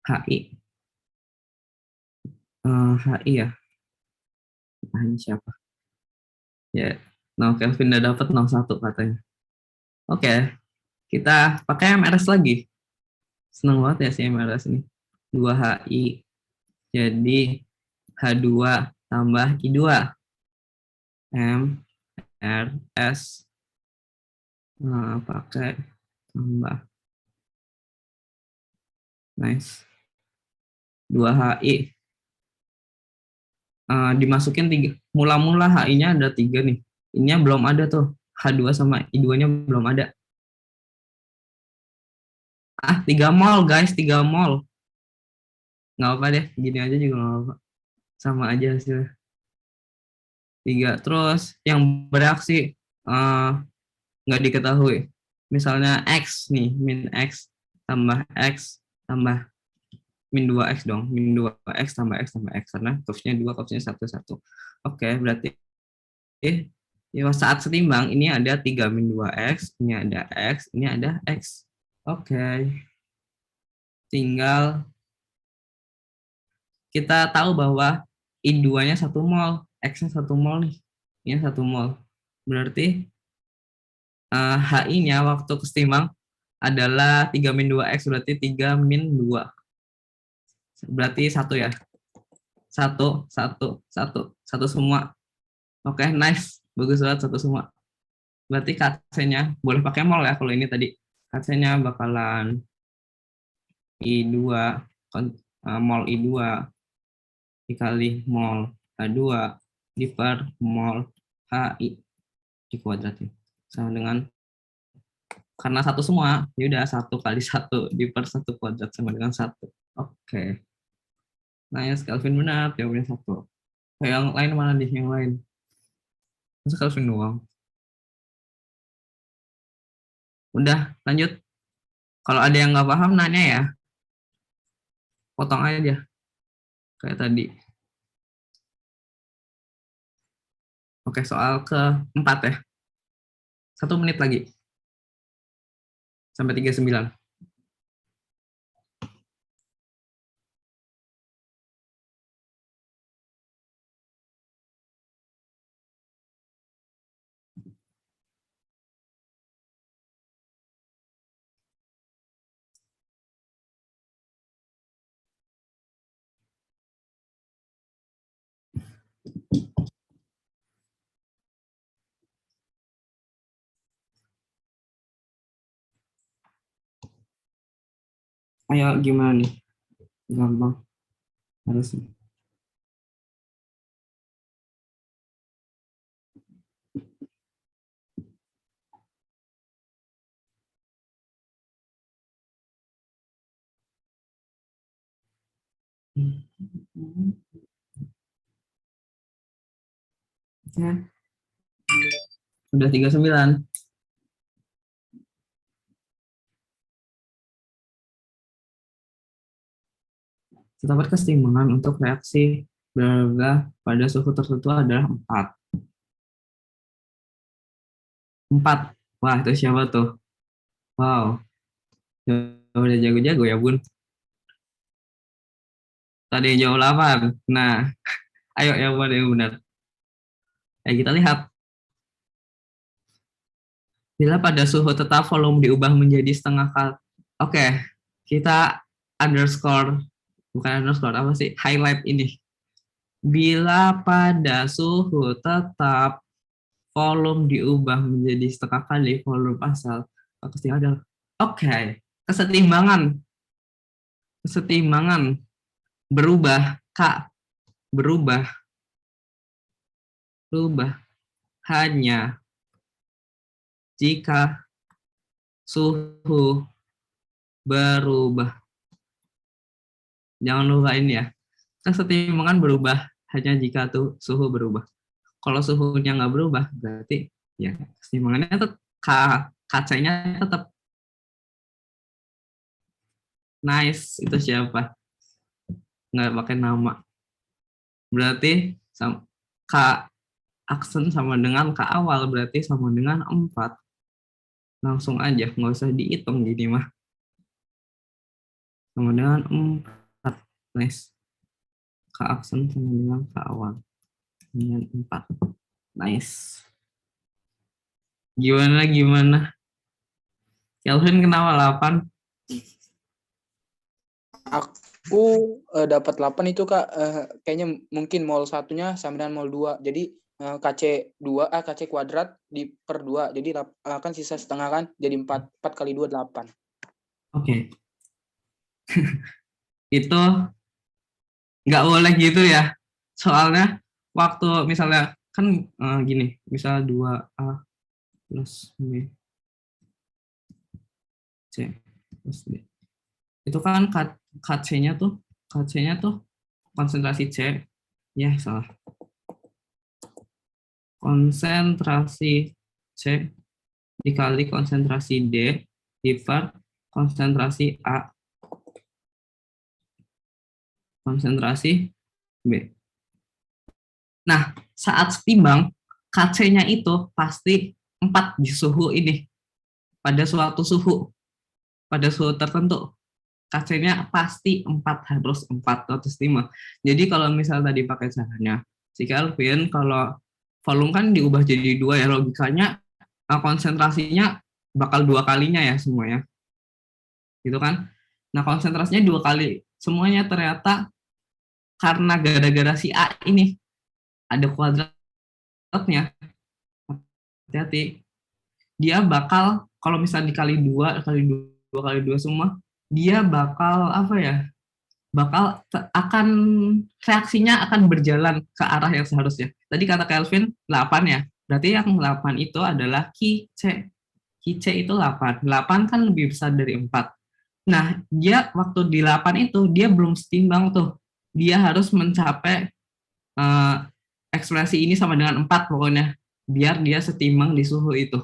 HI. HI ya. Ini siapa? Ya. Nah, Kelvin udah dapat 01 katanya. Oke. Kita pakai MRS lagi. Senang banget ya si MRS ini. 2HI. Jadi H2 tambah I2. M, R, S. Nah, pakai tambah. Nice. 2HI. Dimasukin 3. Mula-mula HI-nya ada 3 nih. Ini belum ada tuh. H2 sama I2-nya belum ada. 3 mol guys, 3 mol. Nggak apa deh, gini aja juga nggak apa. Sama aja hasilnya. 3. Terus yang bereaksi nggak diketahui. Misalnya X nih, min X tambah min 2X dong. Min 2X tambah X tambah X. Karena kursnya 2, kursnya 1, 1. Oke, berarti ya saat setimbang ini ada 3 min 2X, ini ada X, ini ada X. Oke. Tinggal kita tahu bahwa I2-nya 1 mol, X-nya 1 mol nih. Ini 1 mol. Berarti HI-nya waktu kesetimbang adalah 3 min 2X, berarti 3 min 2. Berarti 1 ya. 1 semua. Oke, nice. Bagus banget 1 semua. Berarti KC-nya boleh pakai mol ya kalau ini tadi. KC-nya bakalan I2 mol I2 dikali mol H2 per mol HI dikuadratin sama dengan, karena 1 semua ya udah 1 kali 1 per 1 kuadrat sama dengan 1. Oke. Nice, Kelvin benar, jawabannya 1. Yang lain mana nih, yang lain? Masa Kelvin doang? Udah, lanjut. Kalau ada yang nggak paham nanya ya. Potong aja kayak tadi. Oke, soal ke-4 ya. 1 menit lagi. Sampai 39. Ayo gimana nih? Gampang. Harusnya. Ya. Udah 39. Terdapat keseimbangan untuk reaksi bla pada suhu tertentu adalah 4. 4. Wah, itu siapa tuh? Wow. Udah jago-jago ya, Bun. Tadi yang jawab 8. Nah, ayo yang mana yang benar? Kita lihat. Bila pada suhu tetap volume diubah menjadi setengah kali. Oke, kita underscore, bukan underscore, apa sih? Highlight ini. Bila pada suhu tetap volume diubah menjadi setengah kali volume asal, adalah oke, kesetimbangan. Kesetimbangan berubah, Kak. Berubah hanya jika suhu berubah. Jangan lupa ini ya. Kesetimbangan berubah hanya jika suhu berubah. Kalau suhunya nggak berubah, berarti ya kesetimbangannya tetap KC-nya tetap. Nice, itu siapa? Nggak pakai nama. Berarti K aksen sama dengan K awal, berarti sama dengan 4. Langsung aja, nggak usah dihitung gini mah. Sama dengan 4. Nice. K aksen sama dengan K awal. Dengan 4. Nice. Gimana? Kelvin kenapa 8? Aku dapat 8 itu Kak, kayaknya mungkin mol 1-nya sama dengan mol 2. Jadi KC kuadrat per 2. Jadi kan sisa setengah kan, jadi 4. 4 kali 2, 8. Oke. Itu nggak boleh gitu ya. Soalnya waktu misalnya kan gini, misal 2A plus B C plus D. Itu kan KC-nya tuh konsentrasi C. Ya, salah. Konsentrasi C dikali konsentrasi D diper konsentrasi A konsentrasi B. Nah, saat setimbang, KC-nya itu pasti 4 di suhu ini. Pada suatu suhu. Pada suhu tertentu. KC-nya pasti 4, harus 4 atau setimbang. Jadi kalau misalnya tadi pakai caranya, si Kelvin kalau volume kan diubah jadi 2 ya, logikanya konsentrasinya bakal 2 kalinya ya semuanya. Gitu kan? Nah, konsentrasinya 2 kali semuanya ternyata karena gara-gara si A ini ada kuadratnya, hati-hati, dia bakal kalau misalnya dikali 2 kali 2 semua, dia bakal akan reaksinya akan berjalan ke arah yang seharusnya. Tadi kata Kelvin 8 ya, berarti yang 8 itu adalah KC. KC itu 8. 8 kan lebih besar dari 4. Nah, dia waktu di 8 itu dia belum setimbang tuh. Dia harus mencapai ekspresi ini sama dengan 4 pokoknya, biar dia setimbang di suhu itu.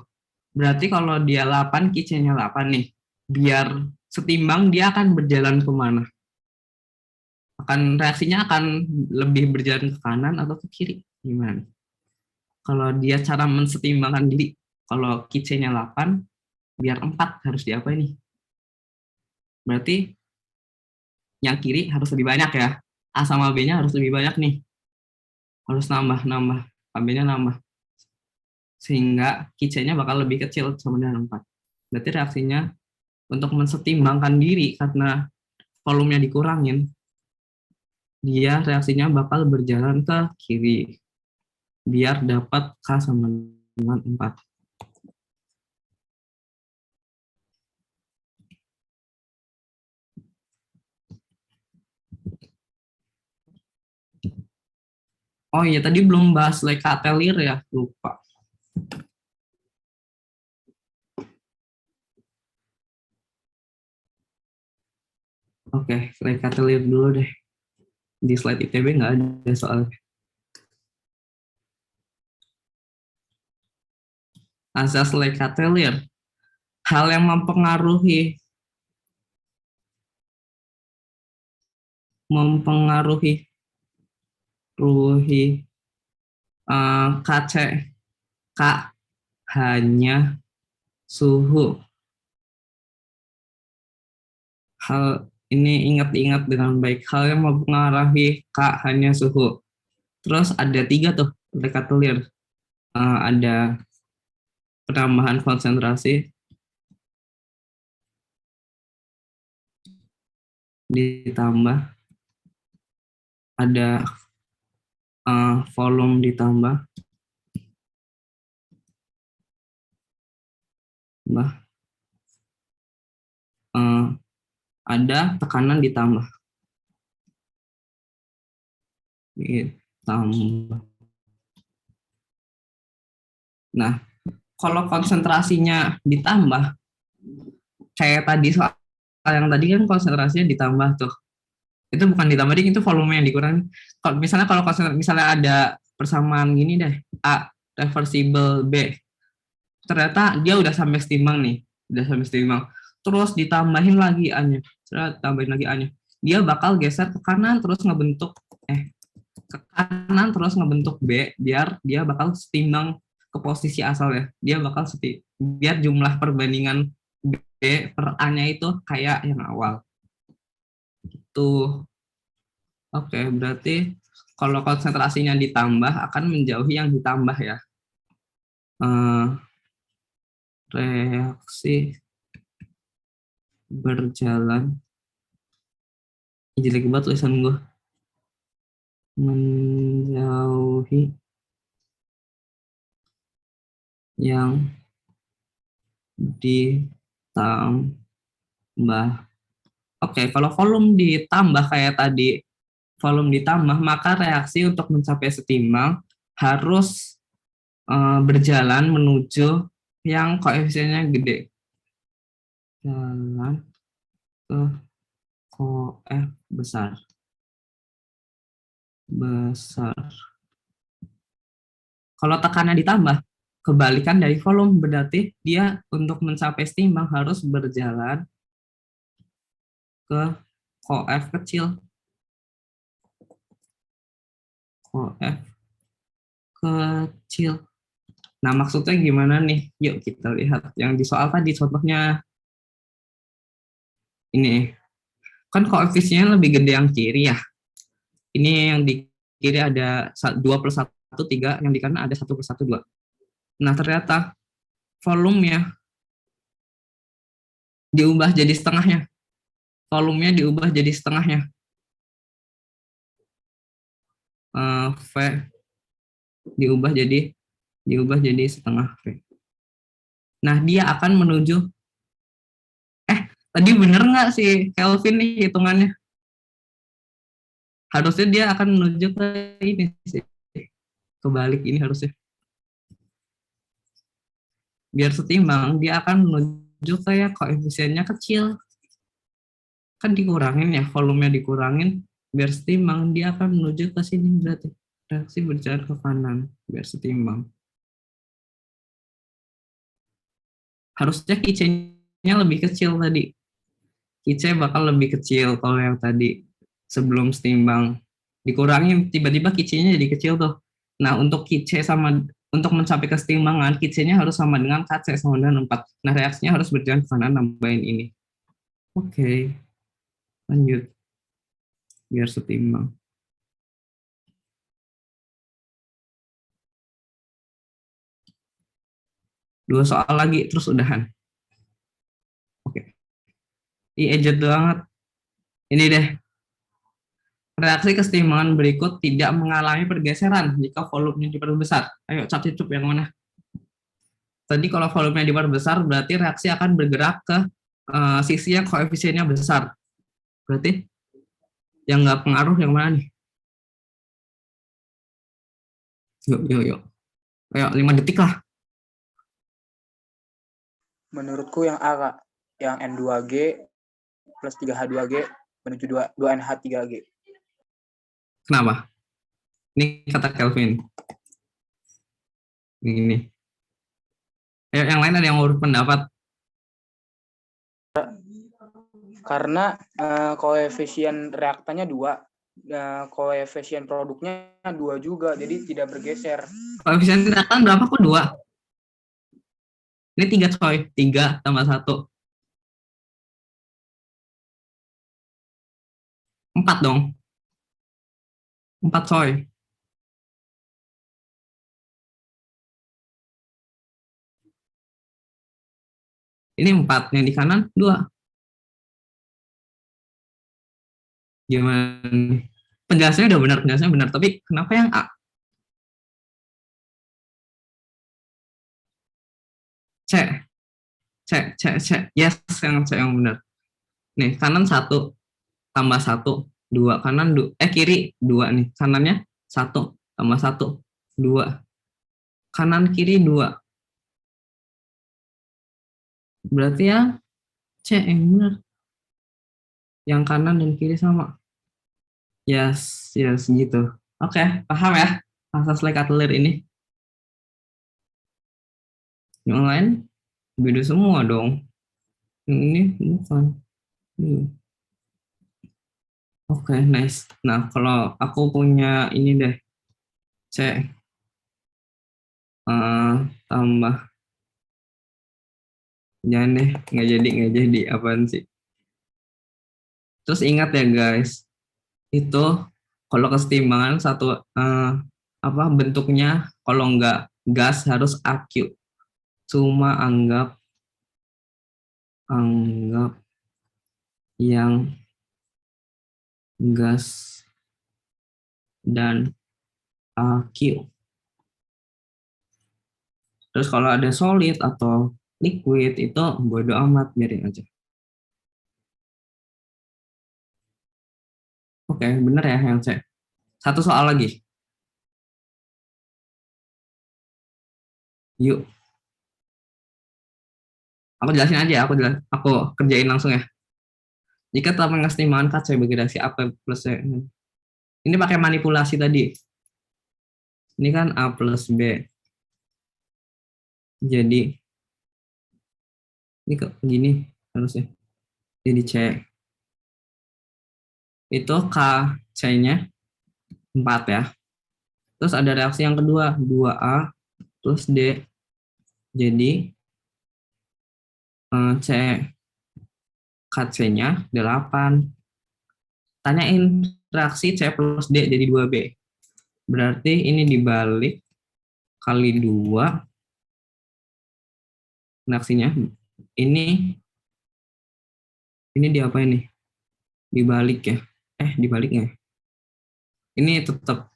Berarti kalau dia 8, KC-nya 8 nih, biar setimbang dia akan berjalan kemana? Reaksinya akan lebih berjalan ke kanan atau ke kiri? Gimana? Kalau dia cara mensetimbangkan diri, kalau KC-nya 8, biar 4 harus diapain nih? Berarti yang kiri harus lebih banyak ya. A sama B-nya harus lebih banyak nih. Harus nambah. AB-nya nambah. Sehingga KC-nya bakal lebih kecil sama dengan 4. Berarti reaksinya untuk mensetimbangkan diri karena volumenya dikurangin, dia reaksinya bakal berjalan ke kiri. Biar dapat K sama dengan 4. Oh iya, tadi belum bahas Lekatellier ya, lupa. Oke, Lekatellier dulu deh. Di slide ITB nggak ada soalnya. Asas Lekatellier. Hal yang mempengaruhi KC K hanya suhu. Hal ini ingat-ingat dengan baik. Hal yang mempengaruhi K hanya suhu. Terus ada 3 tuh Lekatellier. Ada penambahan konsentrasi ditambah ada volume ditambah ada tekanan ditambah. Nah, kalau konsentrasinya ditambah, kayak tadi soal yang tadi kan konsentrasinya ditambah tuh. Itu bukan ditambah, itu volume yang dikurangi. Kalau misalnya ada persamaan gini deh, A reversible B, ternyata dia udah sampai setimbang nih, terus ditambahin lagi A-nya, dia bakal geser ke kanan terus ngebentuk B, biar dia bakal setimbang ke posisi asalnya. Dia bakal biar jumlah perbandingan B per A-nya itu kayak yang awal. Tuh. Oke, berarti kalau konsentrasinya ditambah akan menjauhi yang ditambah ya. Reaksi berjalan. Ini jelek banget tulisan gue. Menjauhi yang ditambah. Oke, kalau volume ditambah kayak tadi, volume ditambah, maka reaksi untuk mencapai setimbang harus berjalan menuju yang koefisiennya gede. Jalan ke koef besar. Kalau tekanan ditambah, kebalikan dari volume, berarti dia untuk mencapai setimbang harus berjalan ke koef kecil. Koef kecil. Nah, maksudnya gimana nih? Yuk kita lihat yang di soal tadi, contohnya ini. Kan koefisiennya lebih gede yang kiri ya. Ini yang di kiri ada 2+1, 3, yang di kanan ada 1+1, 2. Nah, ternyata volumenya diubah jadi setengahnya. Volumenya diubah jadi setengahnya. V diubah jadi setengah V. Nah, dia akan menuju tadi bener nggak sih Kelvin nih hitungannya? Harusnya dia akan menuju ke ini sih. Kebalik ini harusnya. Biar setimbang, dia akan menuju kayak koefisiennya kecil. Kan dikurangin ya, volumenya dikurangin. Biar setimbang, dia akan menuju ke sini berarti. Reaksi berjalan ke kanan, biar setimbang. Harusnya Q-nya lebih kecil tadi. Q bakal lebih kecil kalau yang tadi sebelum setimbang. Dikurangin, tiba-tiba Q-nya jadi kecil tuh. Nah, untuk untuk mencapai kesetimbangan, Q-nya harus sama dengan KC sama dengan 4. Nah, reaksinya harus berjalan ke kanan, nambahin ini. Oke. Lanjut. Biar setimbang. Dua soal lagi, terus udahan. Oke. Ejot banget. Ini deh. Reaksi kesetimbangan berikut tidak mengalami pergeseran jika volumenya diperbesar. Ayo, cap-cup yang mana? Tadi kalau volumenya diperbesar, berarti reaksi akan bergerak ke sisi yang koefisiennya besar. Berarti yang nggak pengaruh yang mana nih? Yuk. Ayo, 5 detik lah. Menurutku yang A, Kak. Yang N2G plus 3H2G menuju 2NH3G. Kenapa? Ini kata Kelvin. Ini. Ayo, yang lain ada yang urut pendapat? Karena koefisien reaktannya 2, koefisien produknya 2 juga, jadi tidak bergeser. Koefisien reaktan berapa kok 2? Ini 3 coy, 3 tambah 1. 4 dong. 4 coy. Ini 4, yang di kanan 2. Gimana nih? Penjelasannya udah benar, penjelasannya benar, tapi kenapa yang A? C, C. Yes, yang C yang benar. Nih, kanan 1 tambah 1 2, kanan kiri 2 nih. Kanannya 1 tambah 1 2. Kanan kiri 2. Berarti ya C yang benar. Yang kanan dan kiri sama. Yes gitu. Oke, paham ya? Asas Cutler ini. Yang lain beda semua dong. Ini bukan. Oke, nice. Nah, kalau aku punya ini deh. C tambah. Jangan deh, nggak jadi. Apaan sih? Terus ingat ya guys, itu kalau kesetimbangan satu bentuknya kalau nggak gas harus aqu. Cuma anggap yang gas dan aqu. Terus kalau ada solid atau liquid itu bodo amat, biarin aja. Oke, bener ya yang C. Satu soal lagi. Yuk. Aku jelasin aja, aku kerjain langsung ya. Jika telah mengestimasikan KC bagi reaksi A plus C. Ini pakai manipulasi tadi. Ini kan A plus B. Jadi, ini gini harusnya. Jadi C. Itu KC-nya 4 ya. Terus ada reaksi yang kedua, 2A plus D. Jadi, C KC-nya 8. Tanyain reaksi C plus D jadi 2B. Berarti ini dibalik kali 2 reaksinya. Ini diapain nih? Dibalik ya. Dibaliknya. Ini tetap.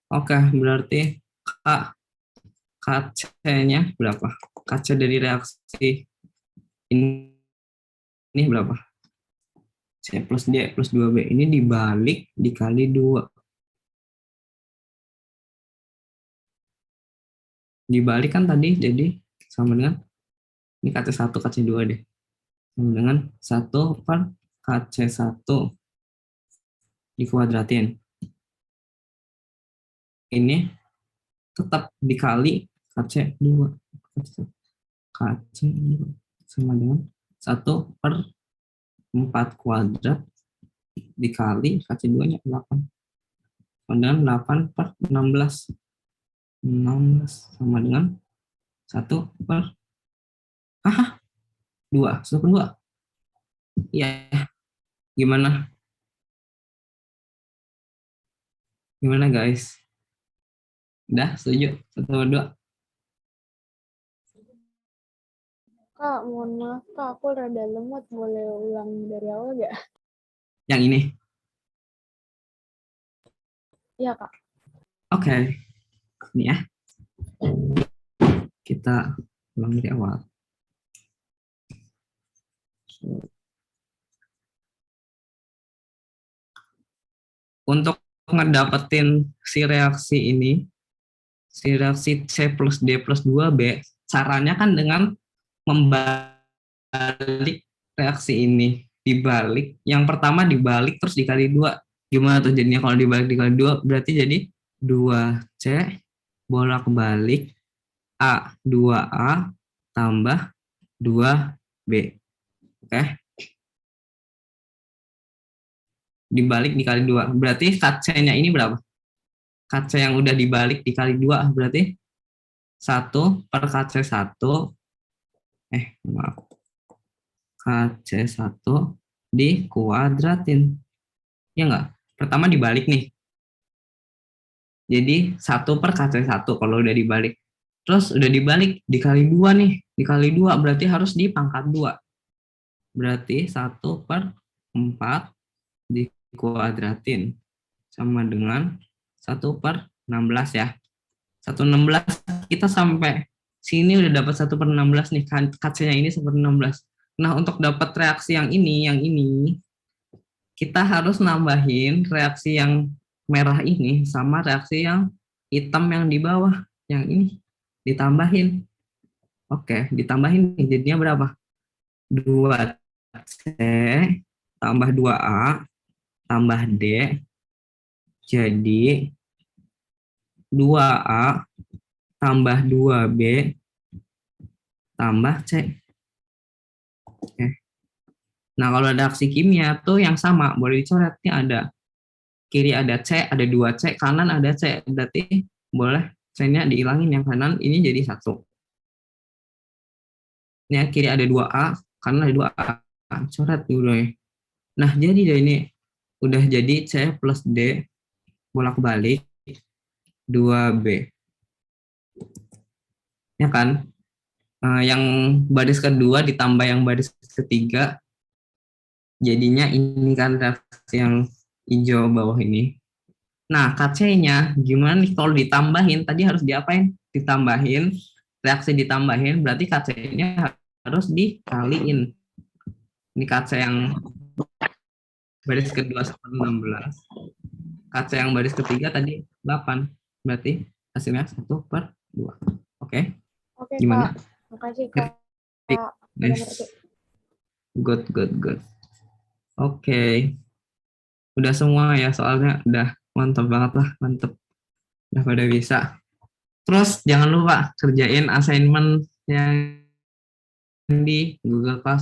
Oke, berarti KC-nya berapa? KC dari reaksi ini berapa? C plus D plus 2B. Ini dibalik dikali 2. Dibalik kan tadi jadi sama dengan ini KC1, KC2 deh. Sama dengan 1 per KC1 dikuadratin. Ini tetap dikali KC2. KC2 sama dengan 1 per 4 kuadrat dikali KC2-nya 8. Sama dengan 8 per 16. 16 sama dengan 1 per 2. 1 per 2. Iya. Gimana guys? Udah setuju? 1 per 2. Kak, mohon maaf Kak, aku rada lemot. Boleh ulang dari awal gak? Yang ini? Iya Kak. Oke. Ini ya. Kita ulang dari awal. Untuk ngedapetin si reaksi ini, si reaksi C plus D plus 2B, caranya kan dengan membalik reaksi ini. Dibalik, yang pertama dibalik terus dikali 2. Gimana tuh jadinya kalau dibalik dikali 2? Berarti jadi 2C bolak-balik A 2A tambah 2B. Oke. Dibalik dikali 2. Berarti KC-nya ini berapa? KC yang udah dibalik dikali 2 berarti 1 per KC1. Maaf. KC1 dikuadratin. Ya enggak? Pertama dibalik nih. Jadi 1 per KC1 kalau udah dibalik. Terus udah dibalik, dikali 2 nih. Dikali 2 berarti harus dipangkat 2. Berarti 1/4 dikuadratin. Sama dengan 1/16 ya. 1/16 kita sampai sini udah dapat 1/16 nih. KC-nya ini 1/16. Nah, untuk dapat reaksi yang ini, kita harus nambahin reaksi yang merah ini sama reaksi yang hitam yang di bawah. Yang ini ditambahin. Oke, ditambahin nih, jadinya berapa? 2C tambah 2A tambah D jadi 2A tambah 2B tambah C. Oke. Nah, kalau ada reaksi kimia tuh yang sama, boleh dicoret. Ini ada kiri ada C, ada 2C, kanan ada C. Berarti boleh C-nya dihilangin, yang kanan ini jadi 1. Ini kiri ada 2A, kanan ada 2A. Coret dulu ya. Nah, jadi deh ini udah jadi C plus D bolak-balik 2B. Ya kan? Yang baris kedua ditambah yang baris ketiga, jadinya ini kan reaksi yang hijau bawah ini. Nah, KC-nya gimana nih kalau ditambahin? Tadi harus diapain? Ditambahin, reaksi ditambahin, berarti KC-nya harus dikaliin. Ini KC yang baris kedua 1/16. KC yang baris ketiga tadi 8. Berarti hasilnya 1/2. Oke? Oke, Gimana? Kak. Makasih, Kak. Nice. Good. Oke. Udah semua ya, soalnya udah mantap banget lah, mantep. Udah pada bisa. Terus jangan lupa kerjain assignment yang di Google Classroom.